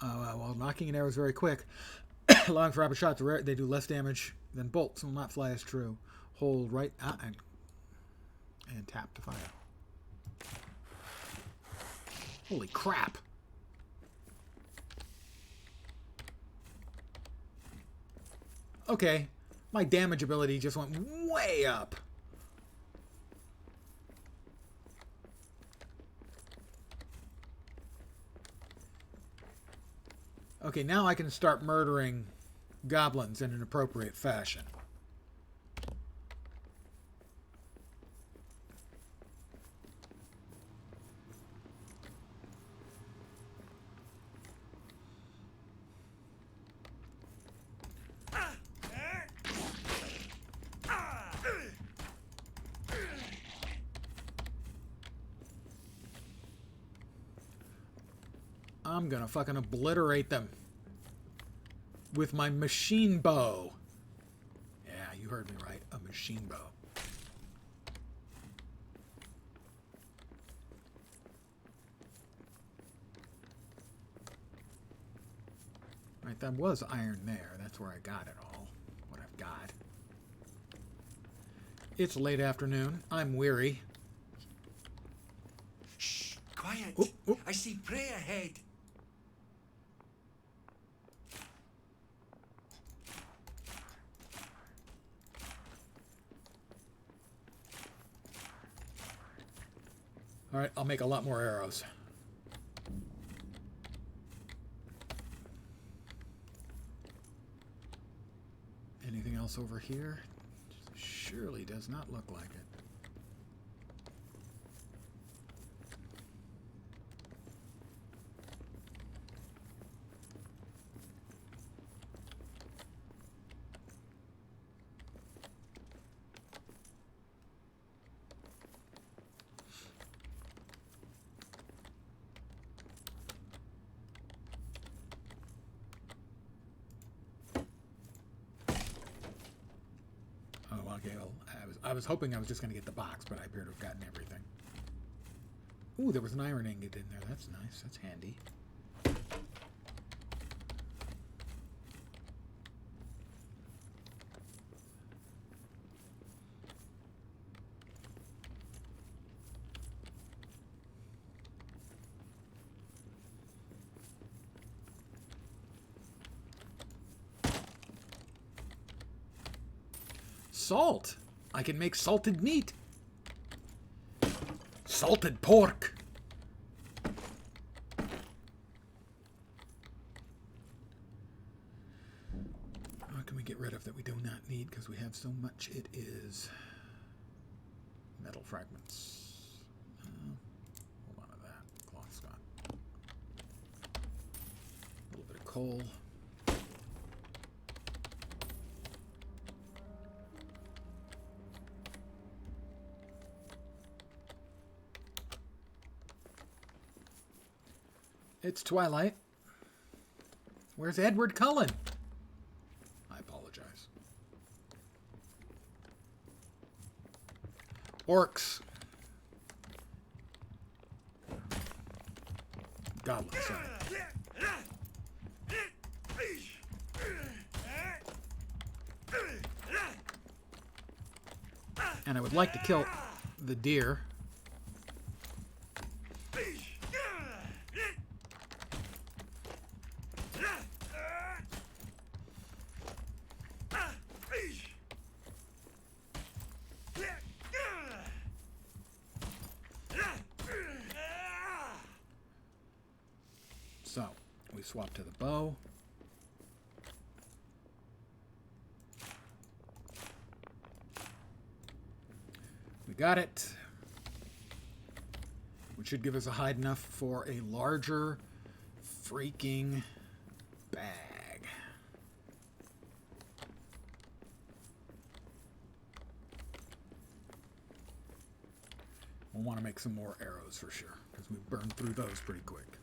While knocking an arrow is very quick, allowing for rapid shots, they do less damage than bolts. Will not fly as true. Hold right and tap to fire. Holy crap! Okay, my damage ability just went way up. Okay, now I can start murdering goblins in an appropriate fashion. I'm gonna fucking obliterate them with my machine bow. Yeah, you heard me right. A machine bow. Right, that was iron there. That's where I got it all. What I've got. It's late afternoon. I'm weary. Shh, quiet. Oop, oop. I see prey ahead. All right, I'll make a lot more arrows. Anything else over here? Surely does not look like it. Okay, well, I was hoping I was just going to get the box, but I appear to have gotten everything. Ooh, there was an iron ingot in there. That's nice. That's handy. Salt! I can make salted meat. Salted pork. What can we get rid of that we do not need because we have so much? It is metal fragments. Hold on to that. Cloth scot. A little bit of coal. It's twilight. Where's Edward Cullen? I apologize. Orcs. Goblins, sorry. And I would like to kill the deer. So, we swap to the bow. We got it. Which should give us a hide enough for a larger freaking bag. We'll want to make some more arrows for sure, because we burned through those pretty quick.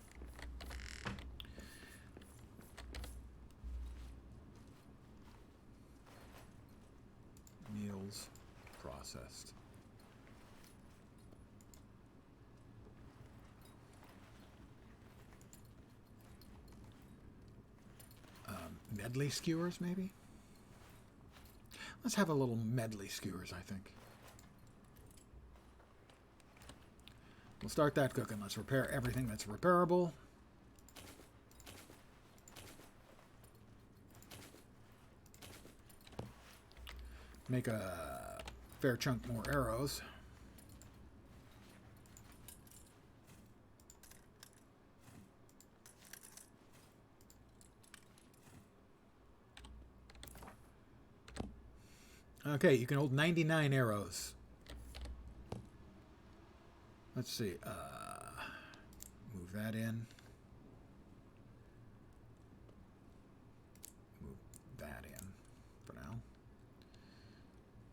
Meals processed. Medley skewers, maybe? Let's have a little medley skewers, I think. We'll start that cooking. Let's repair everything that's repairable. Make a fair chunk more arrows. Okay, you can hold 99 arrows. Let's see. Move that in. Move that in for now.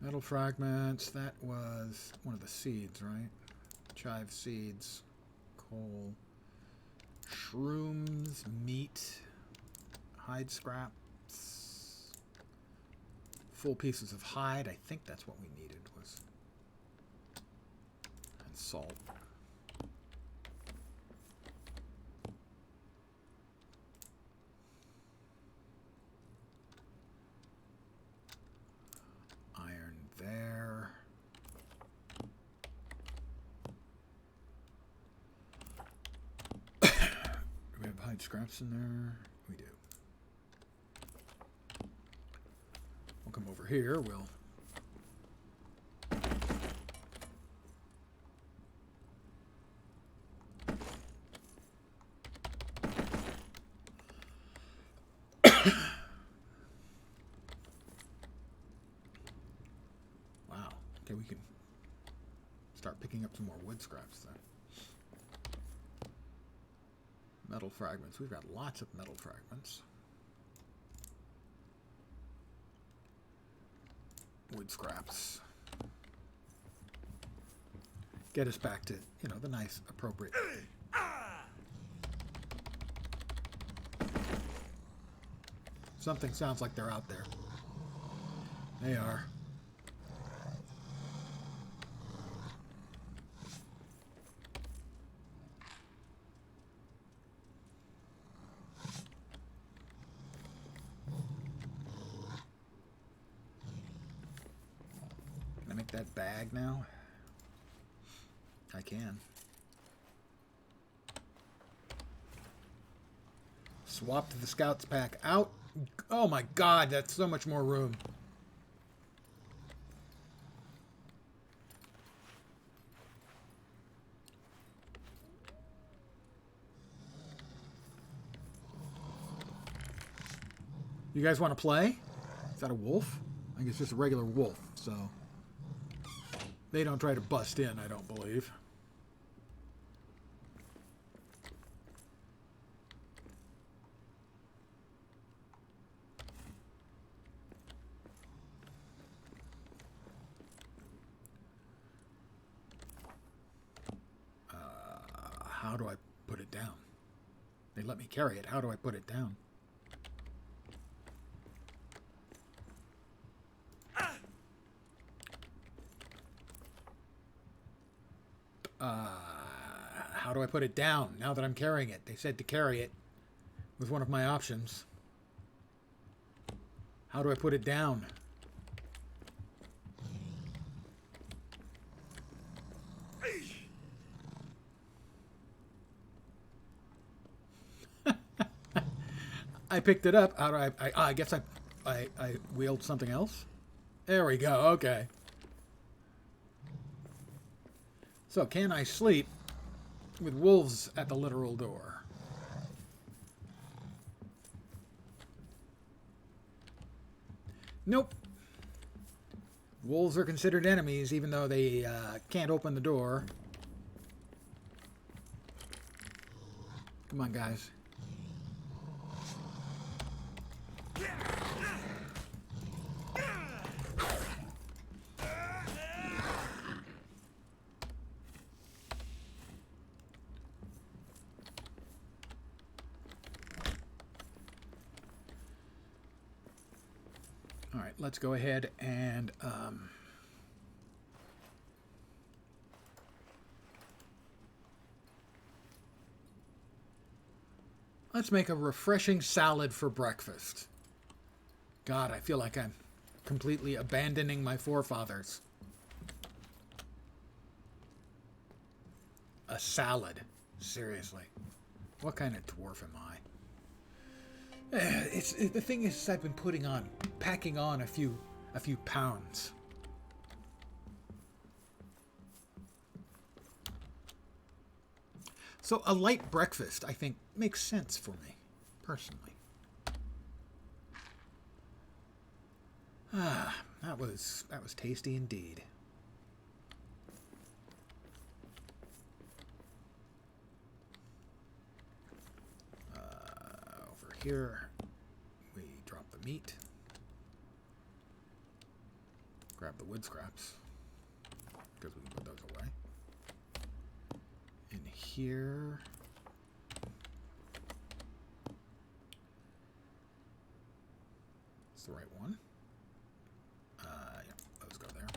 Metal fragments. That was one of the seeds, right? Chive seeds. Coal. Shrooms. Meat. Hide scraps. Full pieces of hide. I think that's what we needed was. And salt. Iron there. Do we have hide scraps in there? We do. We'll come over here. We'll wow. Okay, we can start picking up some more wood scraps then. Metal fragments. We've got lots of metal fragments. Wood scraps. Get us back to, you know, the nice, appropriate. Something sounds like they're out there. They are. Can I make that bag now? I can. Swap the scouts pack out. Oh my god, that's so much more room. You guys want to play? Is that a wolf? I think it's just a regular wolf, so they don't try to bust in, I don't believe. They let me carry it. How do I put it down? How do I put it down now that I'm carrying it? They said to carry it was one of my options. How do I put it down? I picked it up. How do I guess I wield something else. There we go. Okay. So can I sleep with wolves at the literal door? Nope. Wolves are considered enemies even though they can't open the door. Come on, guys. All right, let's go ahead and let's make a refreshing salad for breakfast. God, I feel like I'm completely abandoning my forefathers. A salad. Seriously. What kind of dwarf am I? The thing is, I've been packing on a few pounds. So a light breakfast, I think, makes sense for me, personally. Ah, that was tasty indeed. Over here, we drop the meat. Grab the wood scraps, because we can put those away. In here, it's the right one. Yeah, those go there.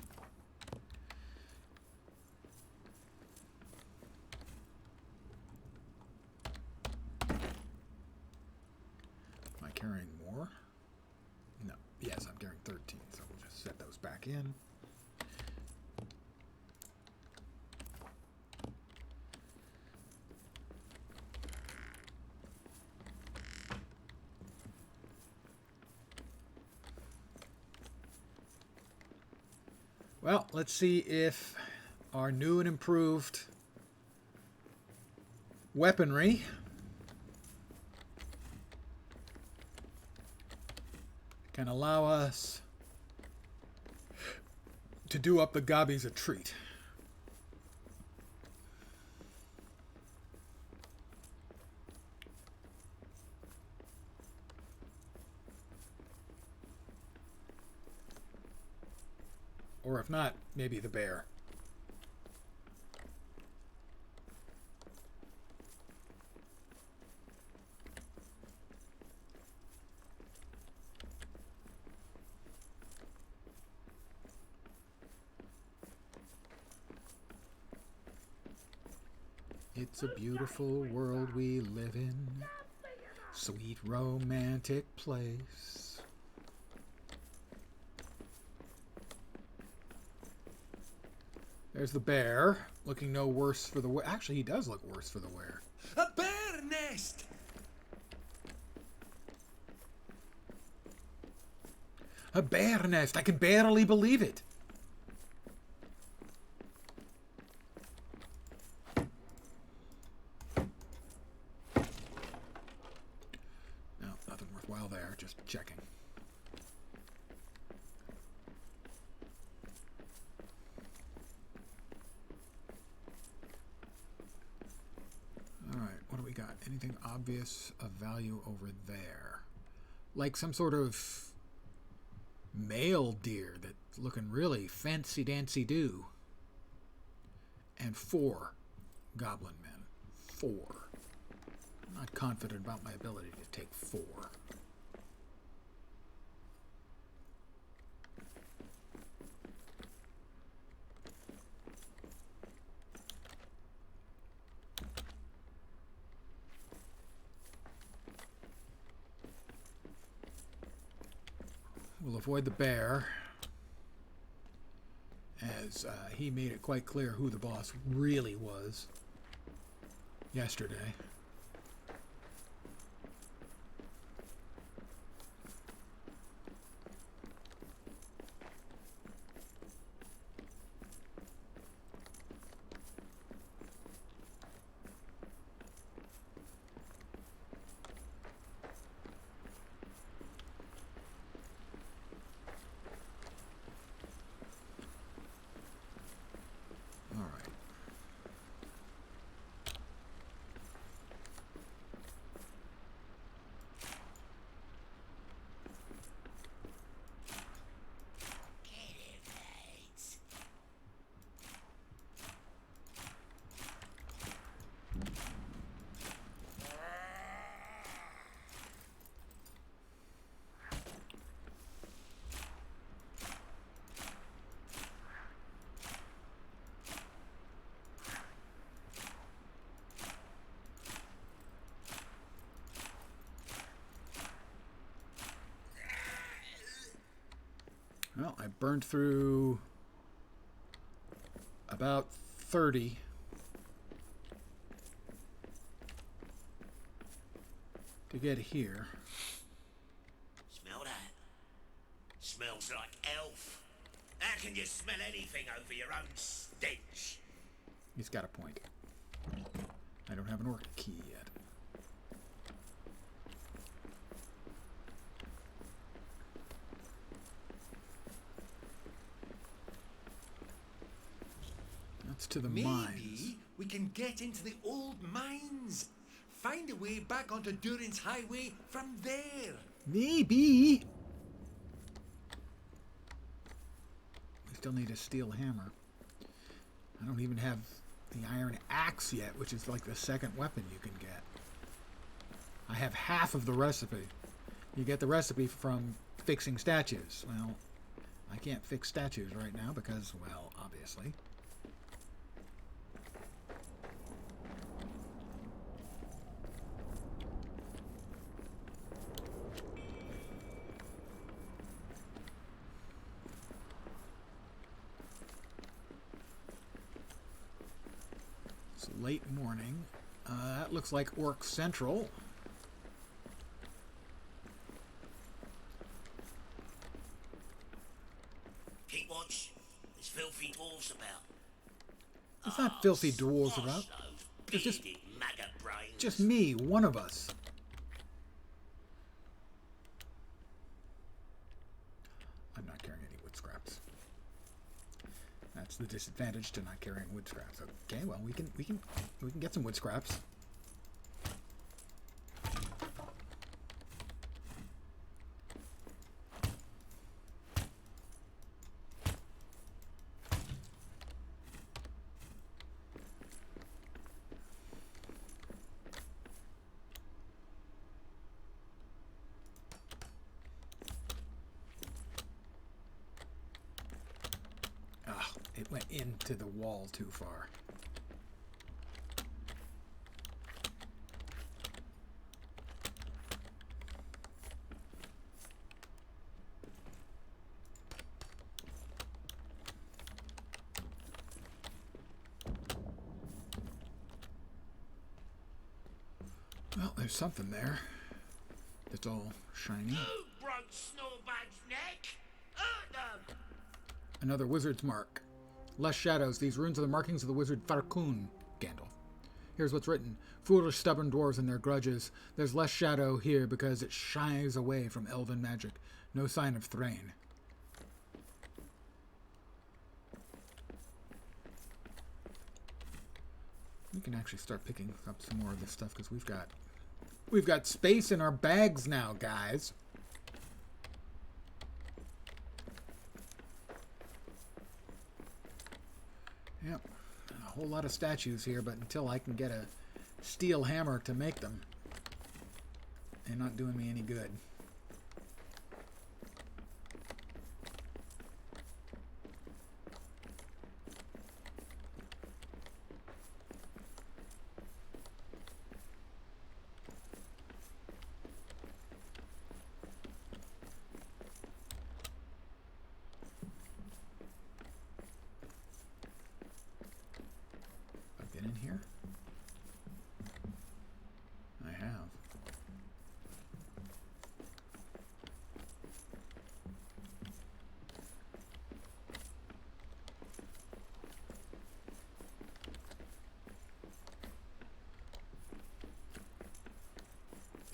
Am I carrying more? No. Yes, I'm carrying 13, so we'll just set those back in. Well, let's see if our new and improved weaponry can allow us to do up the gobbies a treat. Or if not, maybe the bear. It's a beautiful world we live in. Sweet romantic place. There's the bear, looking no worse for the wear. Actually, he does look worse for the wear. A bear nest! A bear nest! I can barely believe it! No, nothing worthwhile there, just checking. Anything obvious of value over there? Like some sort of male deer that's looking really fancy-dancy-do. And 4 goblin men. 4. Not confident about my ability to take 4. We'll avoid the bear, as he made it quite clear who the boss really was yesterday. All right. Get it, mates. Well, I burned through about 30. To get here. Smell that? Smells like elf. How can you smell anything over your own stench? He's got a point. I don't have an orc key yet. That's to the mines. Maybe we can get into the old mines. Find a way back onto Durin's highway from there. Maybe. We still need a steel hammer. I don't even have the iron axe yet, which is like the second weapon you can get. I have half of the recipe. You get the recipe from fixing statues. Well, I can't fix statues right now because, well, obviously. It's late morning. That looks like Orc Central. Keep watch. There's filthy dwarves about. There's not filthy dwarves about. It's It's just- maggot brains. Just me, one of us. I'm not carrying any wood scraps. That's the disadvantage to not carrying wood scraps. Okay, well we can get some wood scraps. It went into the wall too far. Well, there's something there. It's all shiny. Who broke Snowbag's neck? Them. Another wizard's mark. Less shadows. These runes are the markings of the wizard Farkun, Gandalf. Here's what's written. Foolish, stubborn dwarves and their grudges. There's less shadow here because it shies away from elven magic. No sign of Thrain. We can actually start picking up some more of this stuff because we've got space in our bags now, guys. Yep, a whole lot of statues here, but until I can get a steel hammer to make them, and not doing me any good. I've been in here? I have.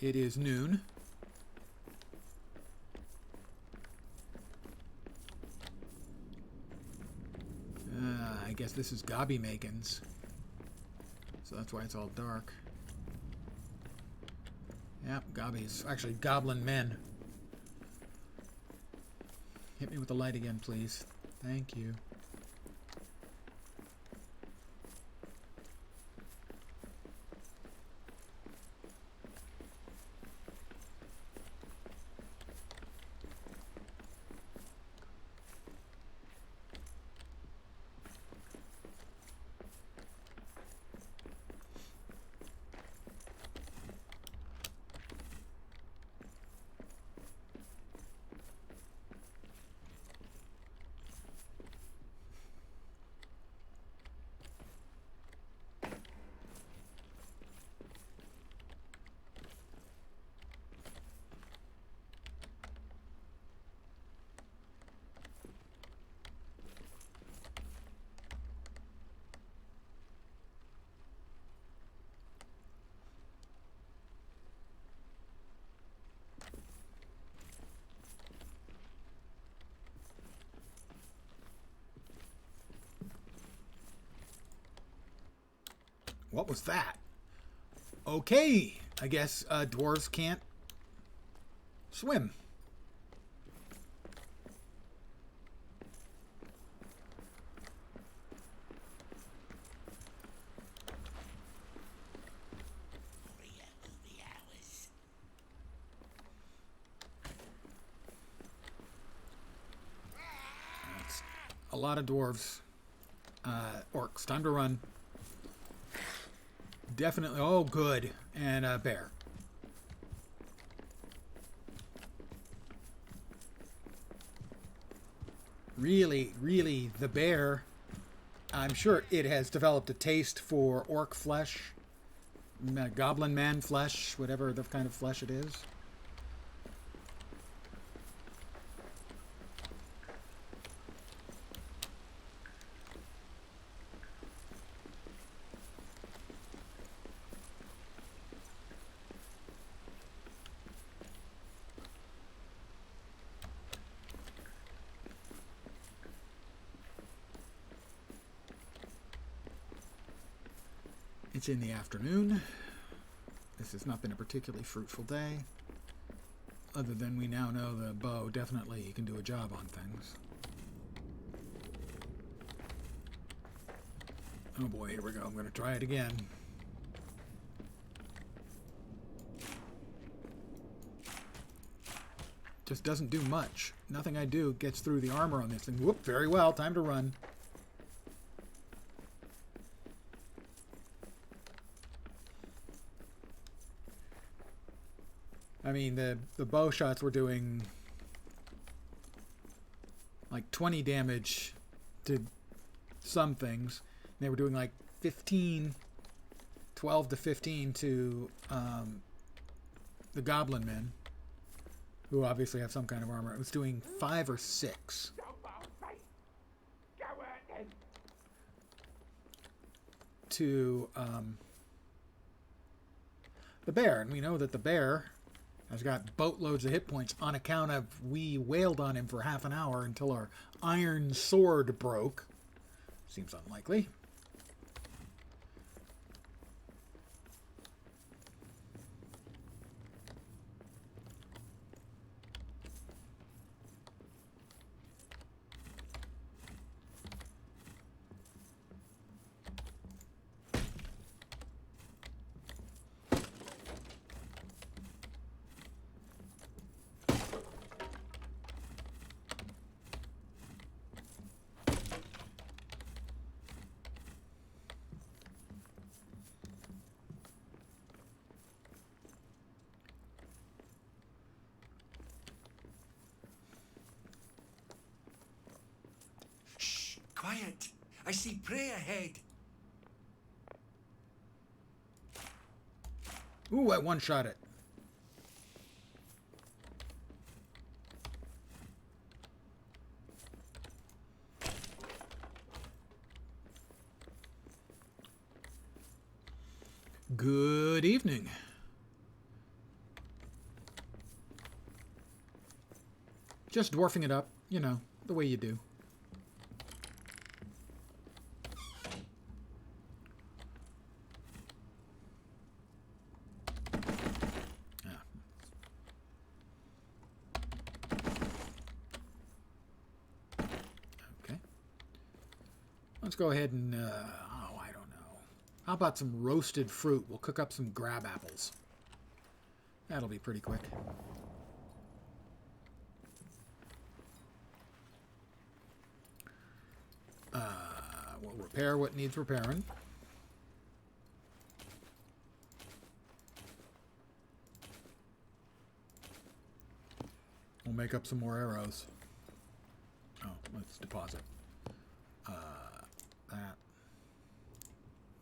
It is noon. I guess this is Gobby Makins. So that's why it's all dark. Yep, Gobbies. Actually, Goblin Men. Hit me with the light again, please. Thank you. What was that? Okay, I guess dwarves can't swim. That's a lot of dwarves. Orcs, time to run. Definitely. Oh, good. And a bear. Really, really, the bear. I'm sure it has developed a taste for orc flesh, goblin man flesh, whatever the kind of flesh it is. It's in the afternoon. This has not been a particularly fruitful day. Other than we now know the bow definitely can do a job on things. Oh boy, here we go. I'm going to try it again. Just doesn't do much. Nothing I do gets through the armor on this thing. Whoop, very well. Time to run. I mean, the bow shots were doing like 20 damage to some things. And they were doing like 12 to 15 to the goblin men, who obviously have some kind of armor. It was doing 5 or 6. To the bear. And we know that the bear has got boatloads of hit points on account of we wailed on him for half an hour until our iron sword broke. Seems unlikely. quiet. I see prey ahead. Ooh, I one-shot it. Good evening. Just dwarfing it up, you know, the way you do. Ah. Okay. Let's go ahead and, oh, I don't know. How about some roasted fruit? We'll cook up some grab apples. That'll be pretty quick. We'll repair what needs repairing. We'll make up some more arrows. Oh, let's deposit. That. That.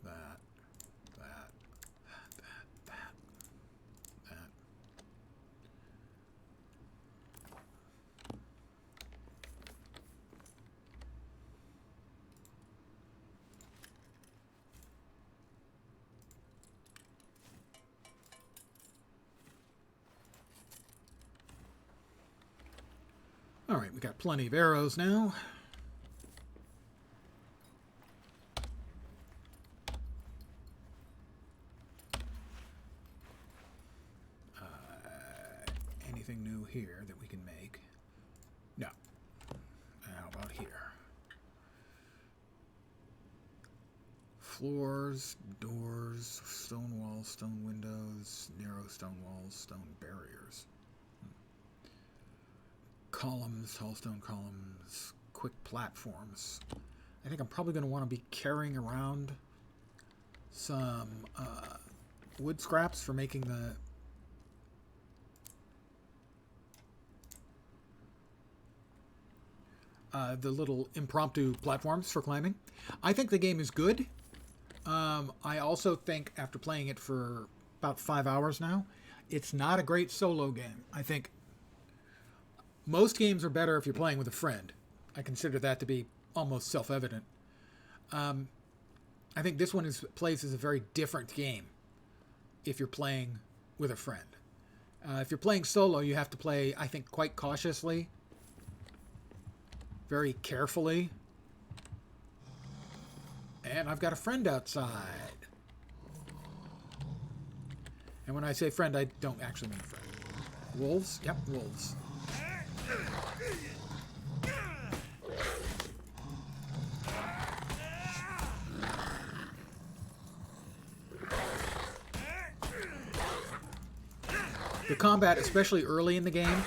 That. That. That. That. All right, we got plenty of arrows now. Anything new here that we can make? No. How about here? Floors, doors, stone walls, stone windows, narrow stone walls, stone barriers. Columns, tall stone columns, quick platforms. I think I'm probably going to want to be carrying around some wood scraps for making the little impromptu platforms for climbing. I think the game is good. I also think, after playing it for about 5 hours now, it's not a great solo game. I think most games are better if you're playing with a friend. I consider that to be almost self-evident. I think this one plays as a very different game if you're playing with a friend. If you're playing solo, you have to play, I think, quite cautiously, very carefully. And I've got a friend outside. And when I say friend, I don't actually mean friend. Wolves? Yep, wolves. The combat, especially early in the game,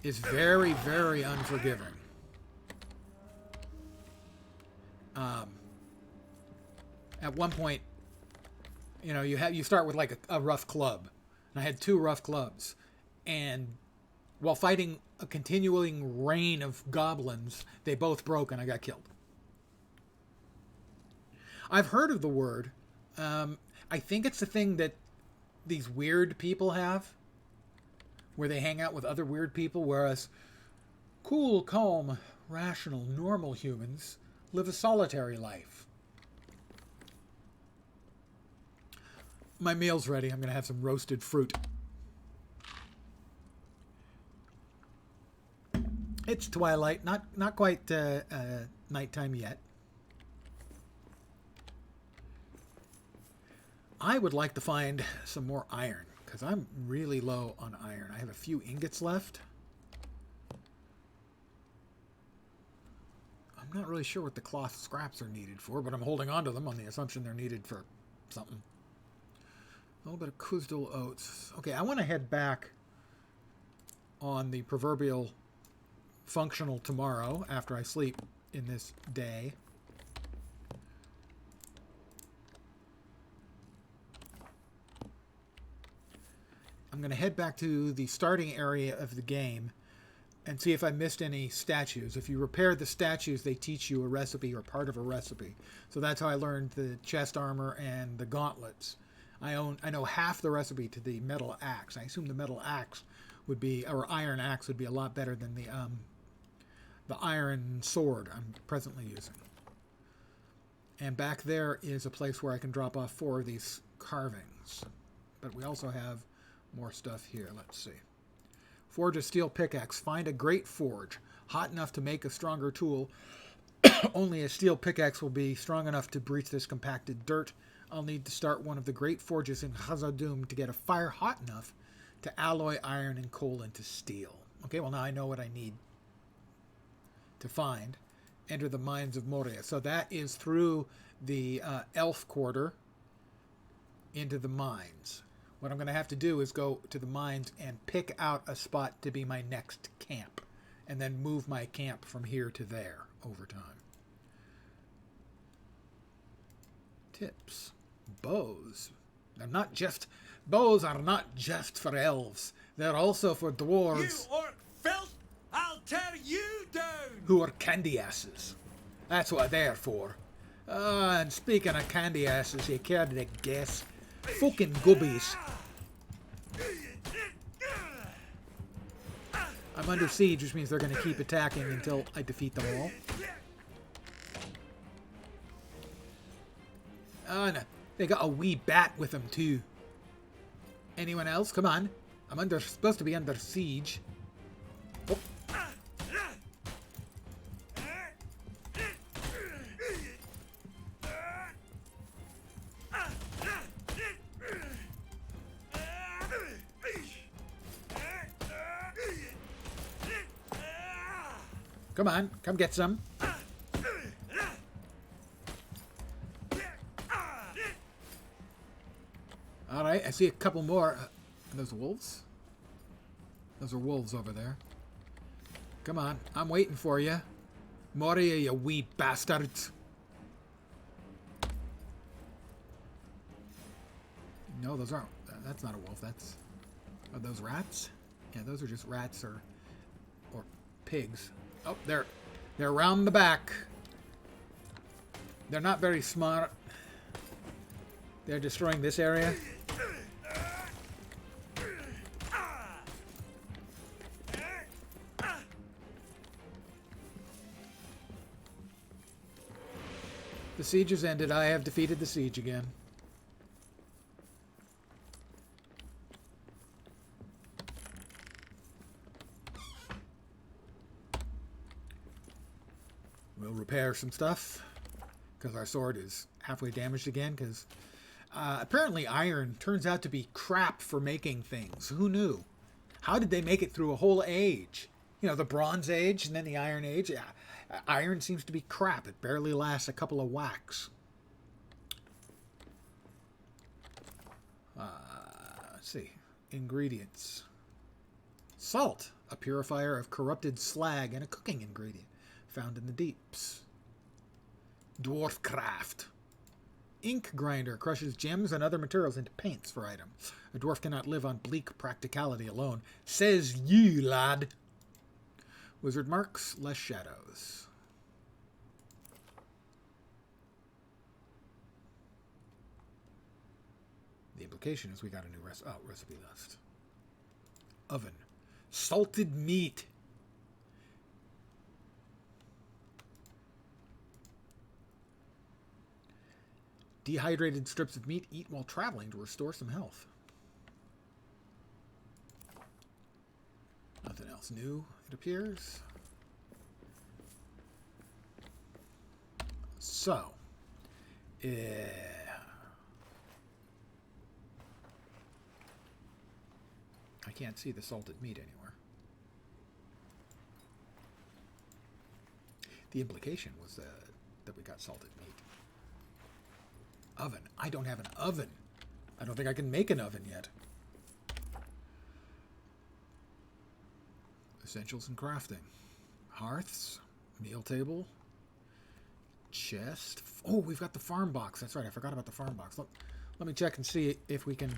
is very, very unforgiving. At one point, you know, you start with like a rough club, and I had 2 rough clubs, and while fighting a continuing rain of goblins, they both broke and I got killed. I've heard of the word. I think it's a thing that these weird people have, where they hang out with other weird people, whereas cool, calm, rational, normal humans live a solitary life. My meal's ready. I'm going to have some roasted fruit. It's twilight, not quite nighttime yet. I would like to find some more iron, because I'm really low on iron. I have a few ingots left. I'm not really sure what the cloth scraps are needed for, but I'm holding on to them on the assumption they're needed for something. A little bit of Kuzdal oats. Okay, I want to head back on the proverbial functional tomorrow after I sleep in this day. I'm going to head back to the starting area of the game and see if I missed any statues. If you repair the statues, they teach you a recipe or part of a recipe. So that's how I learned the chest armor and the gauntlets. I know half the recipe to the metal axe. I assume the metal axe would be, or iron axe would be a lot better than the iron sword I'm presently using. And back there is a place where I can drop off 4 of these carvings. But we also have more stuff here. Let's see. Forge a steel pickaxe. Find a great forge, hot enough to make a stronger tool. Only a steel pickaxe will be strong enough to breach this compacted dirt. I'll need to start one of the great forges in Khazad-dûm to get a fire hot enough to alloy iron and coal into steel. Okay, well now I know what I need to find. Enter the mines of Moria. So that is through the elf quarter into the mines. What I'm going to have to do is go to the mines and pick out a spot to be my next camp. And then move my camp from here to there over time. Tips. Bows. Bows are not just for elves. They're also for dwarves. You orc filth! I'll tear you down! Who are candy asses. That's what they're for. And speaking of candy asses, you care to guess? Fucking gubbies. I'm under siege, which means they're going to keep attacking until I defeat them all. Oh, no. They got a wee bat with them, too. Anyone else? Come on. I'm supposed to be under siege. Oh. Come on, come get some. Alright, I see a couple more. Are those wolves? Those are wolves over there. Come on, I'm waiting for you. Moria, you wee bastards. No, those aren't. That's not a wolf. That's. Are those rats? Yeah, those are just rats or pigs. Oh, they're around the back. They're not very smart. They're destroying this area. The siege has ended. I have defeated the siege again. We'll repair some stuff because our sword is halfway damaged again because apparently iron turns out to be crap for making things. Who knew? How did they make it through a whole age? You know, the Bronze Age and then the Iron Age. Yeah, iron seems to be crap. It barely lasts a couple of whacks. Let's see. Ingredients. Salt, a purifier of corrupted slag and a cooking ingredient found in the deeps. Dwarf craft. Ink grinder crushes gems and other materials into paints for items. A dwarf cannot live on bleak practicality alone. Says you, lad. Wizard marks, less shadows. The implication is we got a new recipe list. Oven. Salted meat. Dehydrated strips of meat, eat while traveling to restore some health. Nothing else new, it appears. So, I can't see the salted meat anywhere. The implication was that we got salted meat. Oven. I don't have an oven. I don't think I can make an oven yet. Essentials in crafting. Hearths. Meal table. Chest. Oh, we've got the farm box. That's right. I forgot about the farm box. Let me check and see if we can...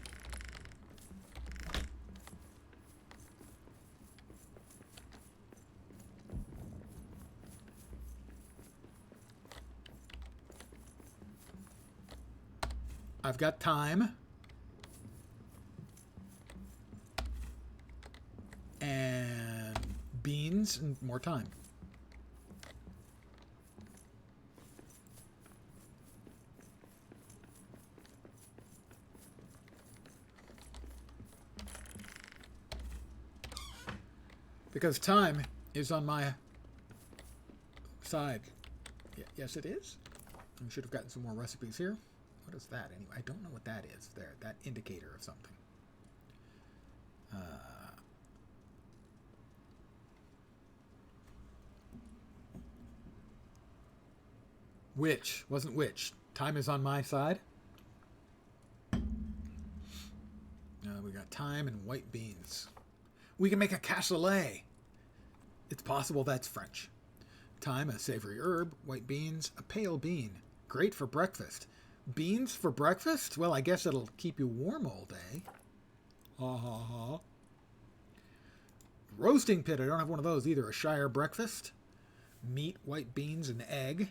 I've got time. And beans and more time. Because time is on my side. Yes, it is. We should have gotten some more recipes here. What is that anyway? I don't know what that is there. That indicator of something. Which? Wasn't which. Time is on my side. We got time and white beans. We can make a cassoulet. It's possible that's French. Thyme, a savory herb. White beans, a pale bean. Great for breakfast. Beans for breakfast? Well, I guess it'll keep you warm all day. Ha ha ha. Roasting pit. I don't have one of those either. A Shire breakfast. Meat, white beans, and egg.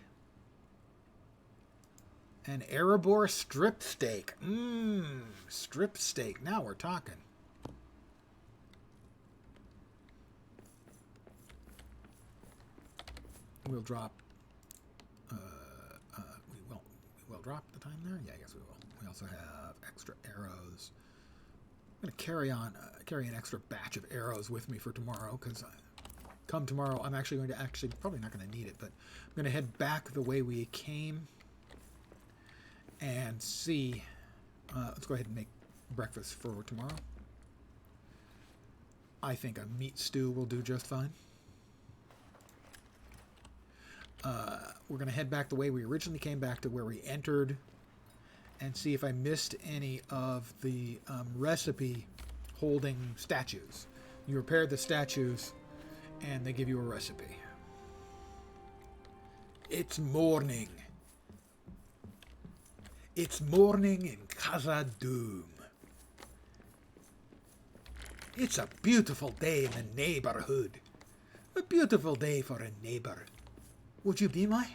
An Erebor strip steak. Strip steak. Now we're talking. We'll drop. We will drop the time there. Yeah, I guess we will. We also have extra arrows. I'm gonna carry an extra batch of arrows with me for tomorrow because come tomorrow, I'm actually going to probably not going to need it, but I'm going to head back the way we came and see. Let's go ahead and make breakfast for tomorrow. I think a meat stew will do just fine. We're going to head back the way we originally came, back to where we entered, and see if I missed any of the recipe holding statues. You repair the statues, and they give you a recipe. It's morning. It's morning in Casa Doom. It's a beautiful day in the neighborhood. A beautiful day for a neighbor. Would you be my?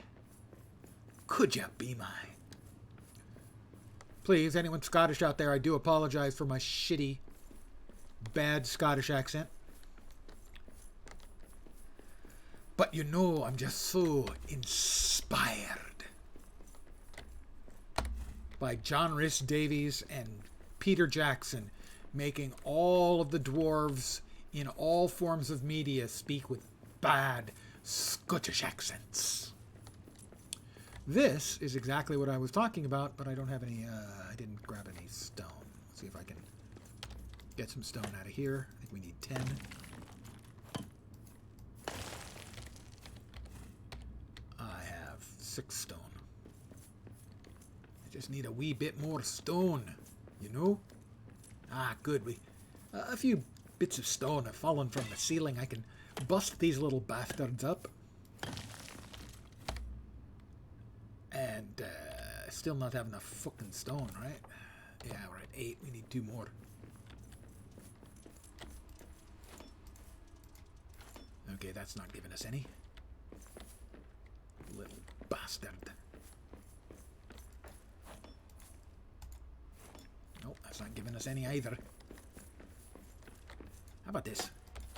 Could you be my? Please, anyone Scottish out there, I do apologize for my shitty, bad Scottish accent. But you know, I'm just so inspired by John Rhys Davies and Peter Jackson making all of the dwarves in all forms of media speak with bad Scottish accents. This is exactly what I was talking about, but I don't have any, I didn't grab any stone. Let's see if I can get some stone out of here. I think we need 10. I have 6 stone. I just need a wee bit more stone, you know? Ah, good. A few bits of stone have fallen from the ceiling. I can bust these little bastards up. And still not have enough fucking stone, right? Yeah, we're at 8. We need 2 more. Okay, that's not giving us any. Little bastard. Nope, that's not giving us any either. How about this?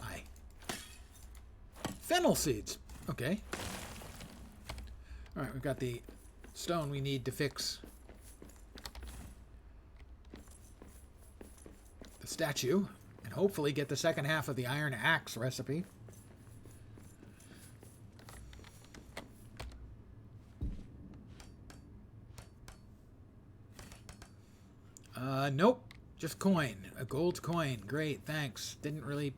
Aye. Fennel seeds. Okay. Alright, we've got the stone we need to fix the statue and hopefully get the second half of the iron axe recipe. Nope. Just coin. A gold coin. Great, thanks. Didn't really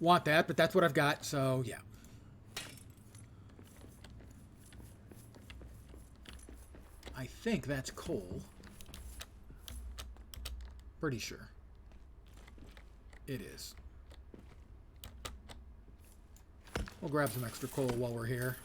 want that, but that's what I've got, so yeah. I think that's coal. Pretty sure. It is. We'll grab some extra coal while we're here.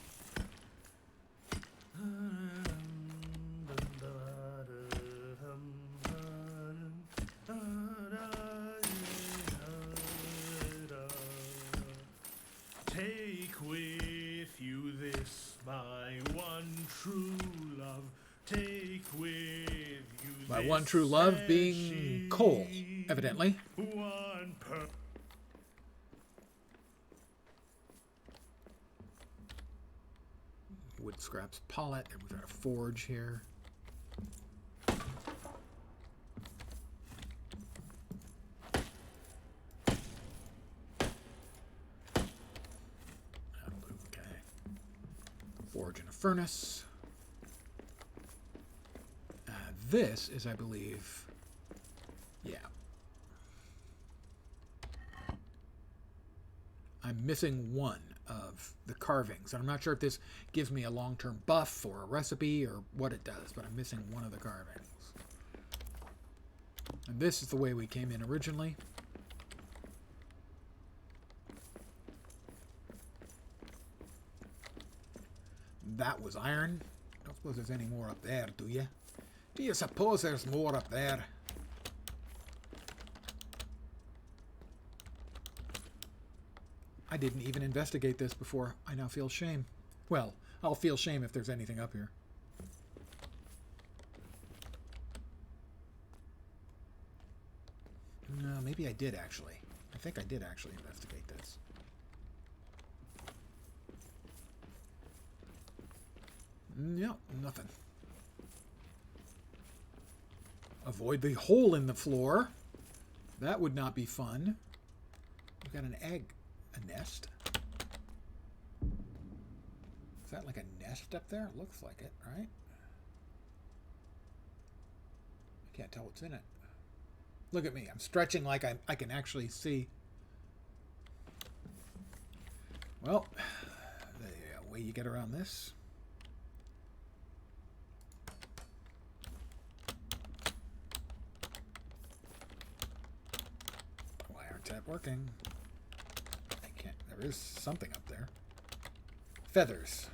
Take with you this, my one true love. Take with you My this one true love sad being coal, sheep, evidently. one per- Wood scraps pallet. And we've got a forge here. Okay. Forge and a furnace. This is, I believe, yeah. I'm missing one of the carvings. And I'm not sure if this gives me a long-term buff or a recipe or what it does, but I'm missing one of the carvings. And this is the way we came in originally. That was iron. Don't suppose there's any more up there, do you? Do you suppose there's more up there? I didn't even investigate this before. I now feel shame. Well, I'll feel shame if there's anything up here. No, maybe I did actually. I think I did actually investigate this. Yep, nothing. Avoid the hole in the floor. That would not be fun. We've got an egg. A nest? Is that like a nest up there? It looks like it, right? I can't tell what's in it. Look at me. I'm stretching like I can actually see. Well, the way you get around this. Why aren't that working? I can't. There is something up there. Feathers.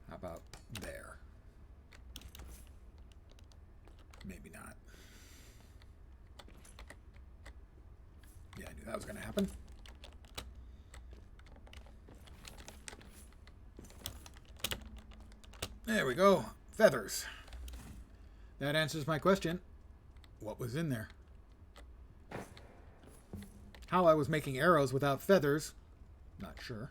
How about there? Maybe not. Yeah, I knew that was going to happen. There we go. Feathers. That answers my question. What was in there? How I was making arrows without feathers, not sure.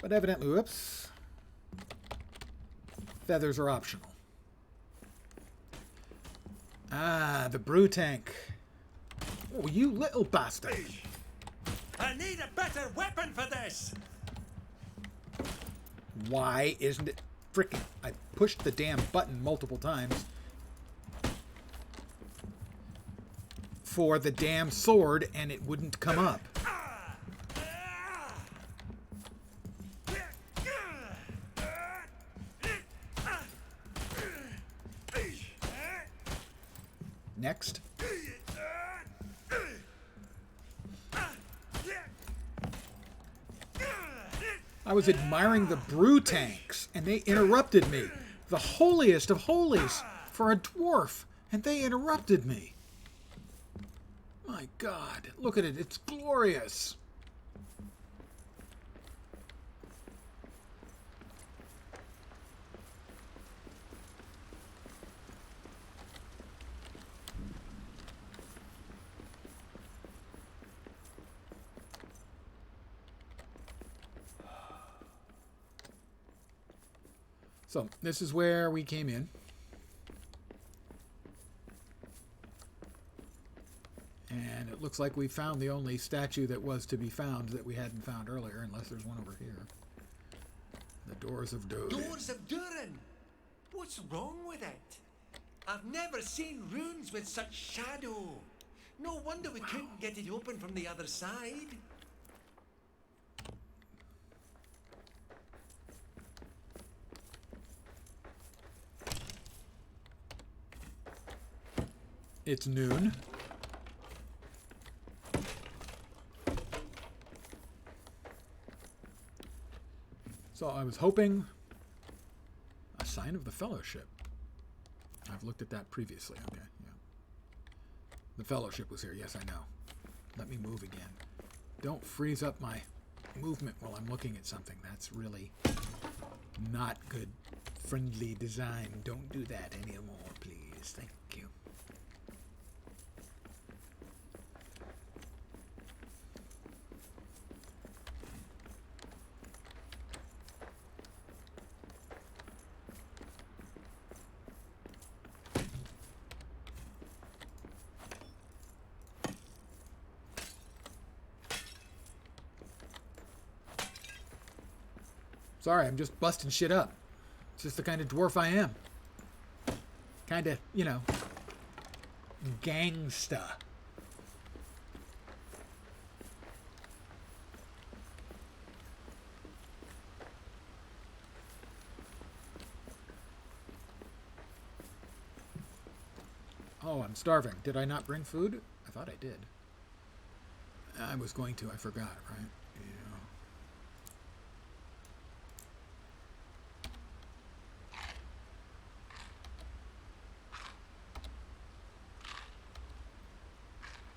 But evidently, whoops. Feathers are optional. Ah, the brew tank. Oh, you little bastard. I need a better weapon for this. Why isn't it frickin'? I pushed the damn button multiple times for the damn sword and it wouldn't come up. Next. I was admiring the brew tanks, and they interrupted me. The holiest of holies for a dwarf, and they interrupted me. My God, look at it. It's glorious. So, this is where we came in. And it looks like we found the only statue that was to be found that we hadn't found earlier, unless there's one over here. The Doors of Durin. Doors of Durin. What's wrong with it? I've never seen runes with such shadow. No wonder we couldn't get it open from the other side. It's noon. So I was hoping a sign of the Fellowship. I've looked at that previously. Okay, yeah. The Fellowship was here. Yes, I know. Let me move again. Don't freeze up my movement while I'm looking at something. That's really not good friendly design. Don't do that anymore, please. Thank you. Sorry, I'm just busting shit up. It's just the kind of dwarf I am. Kind of, you know, gangsta. Oh, I'm starving. Did I not bring food? I thought I did. I was going to. I forgot, right? Yeah.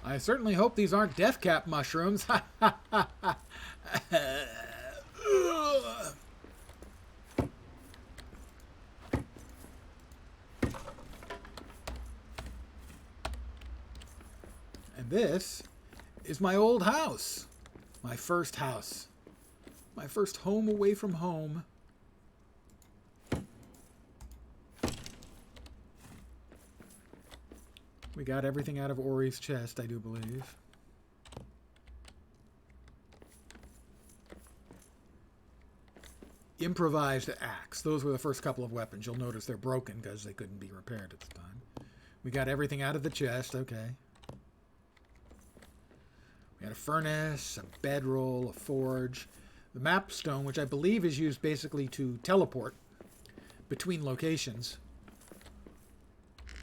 I certainly hope these aren't death cap mushrooms. And this is my old house. My first house. My first home away from home. We got everything out of Ori's chest, I do believe. Improvised axe. Those were the first couple of weapons. You'll notice they're broken because they couldn't be repaired at the time. We got everything out of the chest. Okay. We had a furnace, a bedroll, a forge. The map stone, which I believe is used basically to teleport between locations.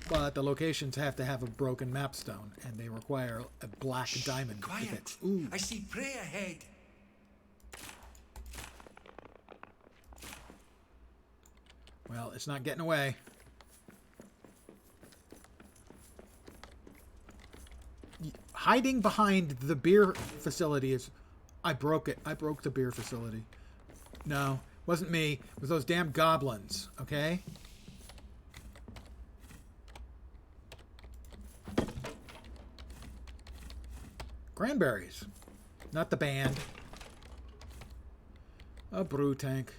But the locations have to have a broken map stone, and they require a black diamond. Quiet. Ooh. I see prey ahead. Well, it's not getting away. Hiding behind the beer facility is... I broke it. I broke the beer facility. No, wasn't me. It was those damn goblins, okay? Cranberries. Not the band. A brew tank.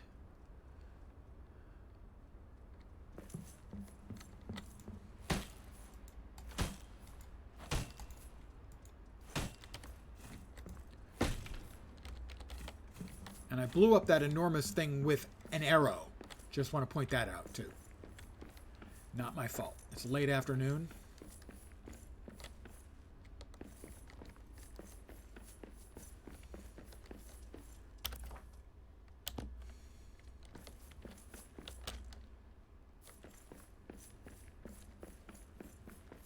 And I blew up that enormous thing with an arrow. Just want to point that out, too. Not my fault. It's late afternoon.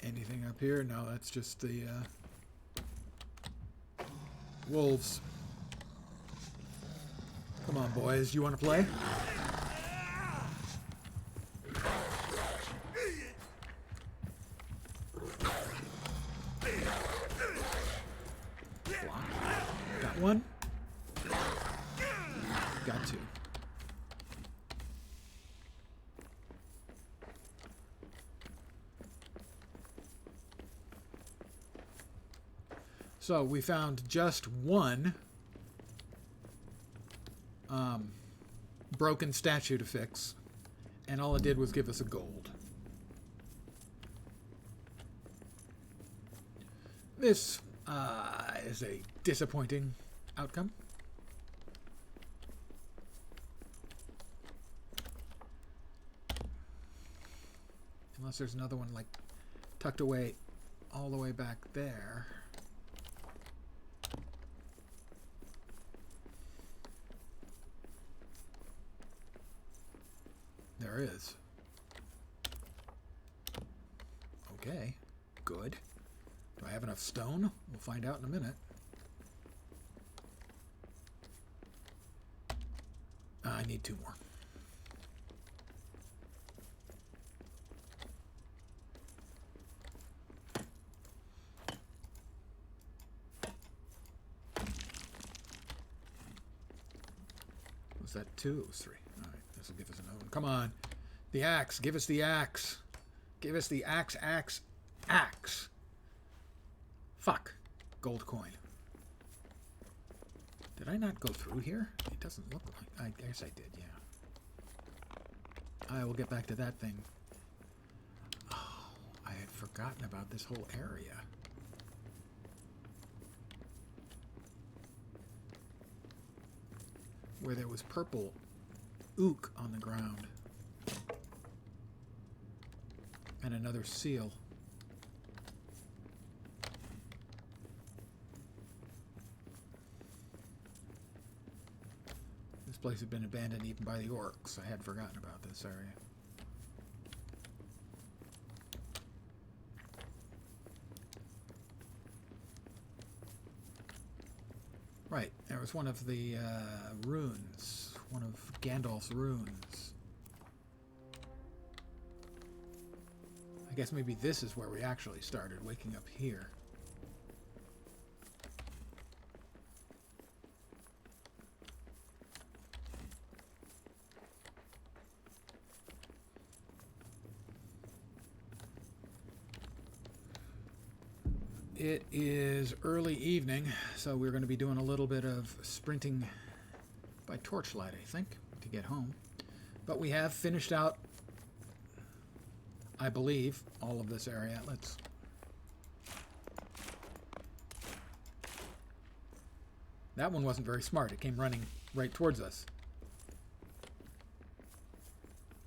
Anything up here? No, that's just the wolves. Come on, boys. You want to play? Got one? Got two. So we found just one broken statue to fix, and all it did was give us a gold. This is a disappointing outcome. Unless there's another one like tucked away all the way back there. There is. Okay, good. Do I have enough stone? We'll find out in a minute. I need two more. Was that 2? It was 3. All right, this will give us another one. Come on. The axe. Give us the axe. Give us the axe, axe, axe. Fuck. Gold coin. Did I not go through here? It doesn't look like... I guess I did, yeah. I will get back to that thing. Oh, I had forgotten about this whole area. Where there was purple ook on the ground. And another seal. This place had been abandoned even by the orcs. I had forgotten about this area. Right, there was one of the runes. One of Gandalf's runes. I guess maybe this is where we actually started, waking up here. It is early evening, so we're going to be doing a little bit of sprinting by torchlight, I think, to get home. But we have finished out, I believe, all of this area. Let's... That one wasn't very smart. It came running right towards us.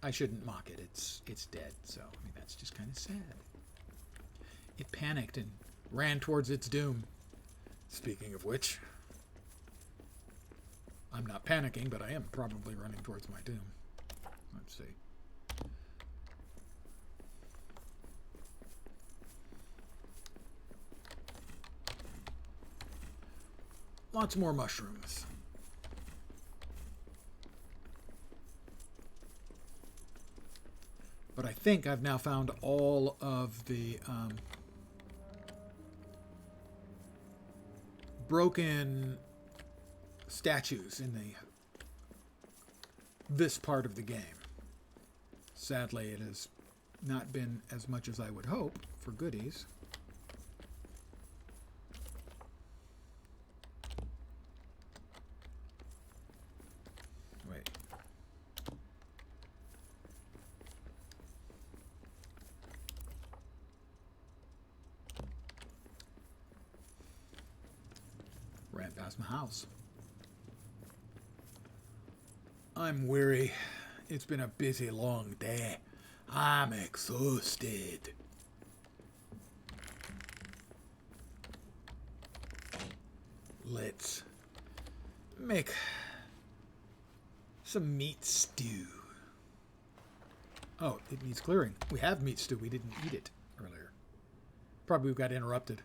I shouldn't mock it. It's dead, so I mean that's just kind of sad. It panicked and ran towards its doom. Speaking of which, I'm not panicking, but I am probably running towards my doom. Let's see. Lots more mushrooms. But I think I've now found all of the broken statues in this part of the game. Sadly, it has not been as much as I would hope for goodies. Wait. Ran past my house. I'm weary. It's been a busy, long day. I'm exhausted. Let's make some meat stew. Oh, it needs clearing. We have meat stew. We didn't eat it earlier. Probably we got interrupted.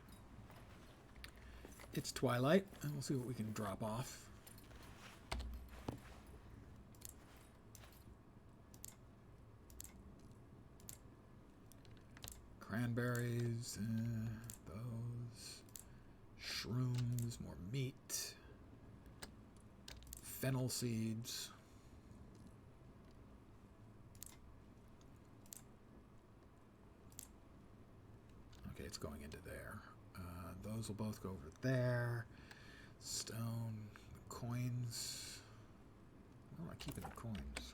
It's twilight, and we'll see what we can drop off. Cranberries, those. Shrooms, more meat. Fennel seeds. Okay, it's going into there. Those will both go over there. Stone, coins. Where am I keeping the coins?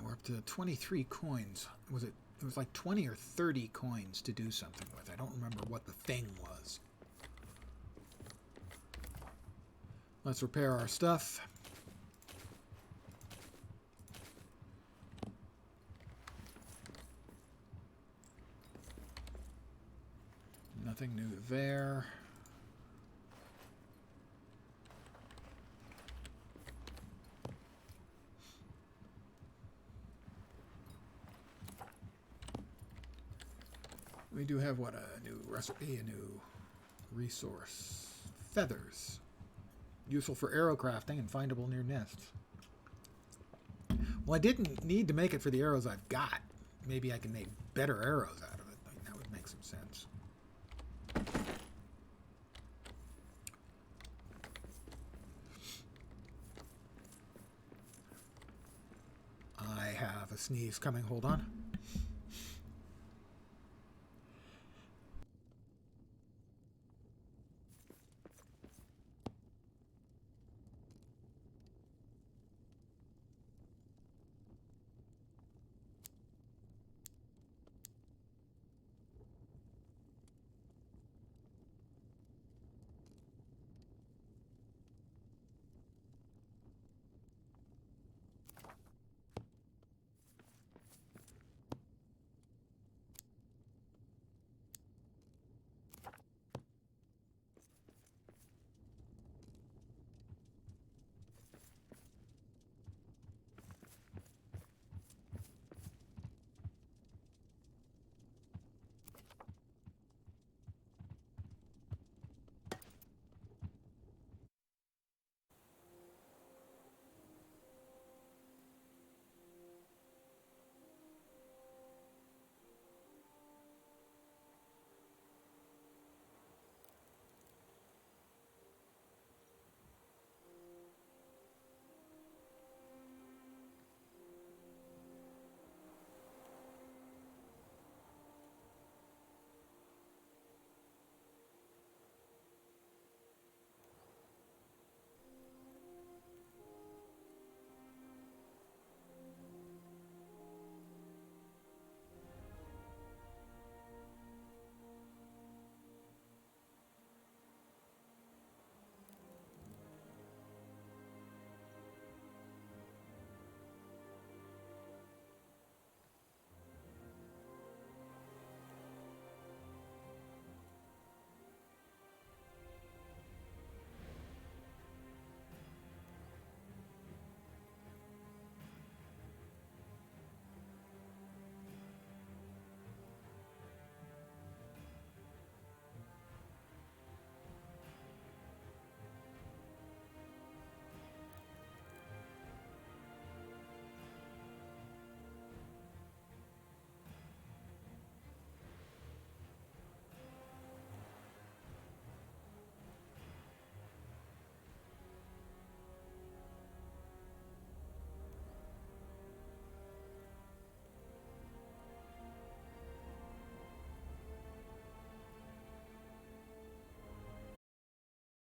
We're up to 23 coins. Was it? It was like 20 or 30 coins to do something with. I don't remember what the thing was. Let's repair our stuff. Nothing new there. We do have, what, a new recipe, a new resource. Feathers. Useful for arrow crafting and findable near nests. Well, I didn't need to make it for the arrows I've got. Maybe I can make better arrows out of it. Like, that would make some sense. I have a sneeze coming. Hold on.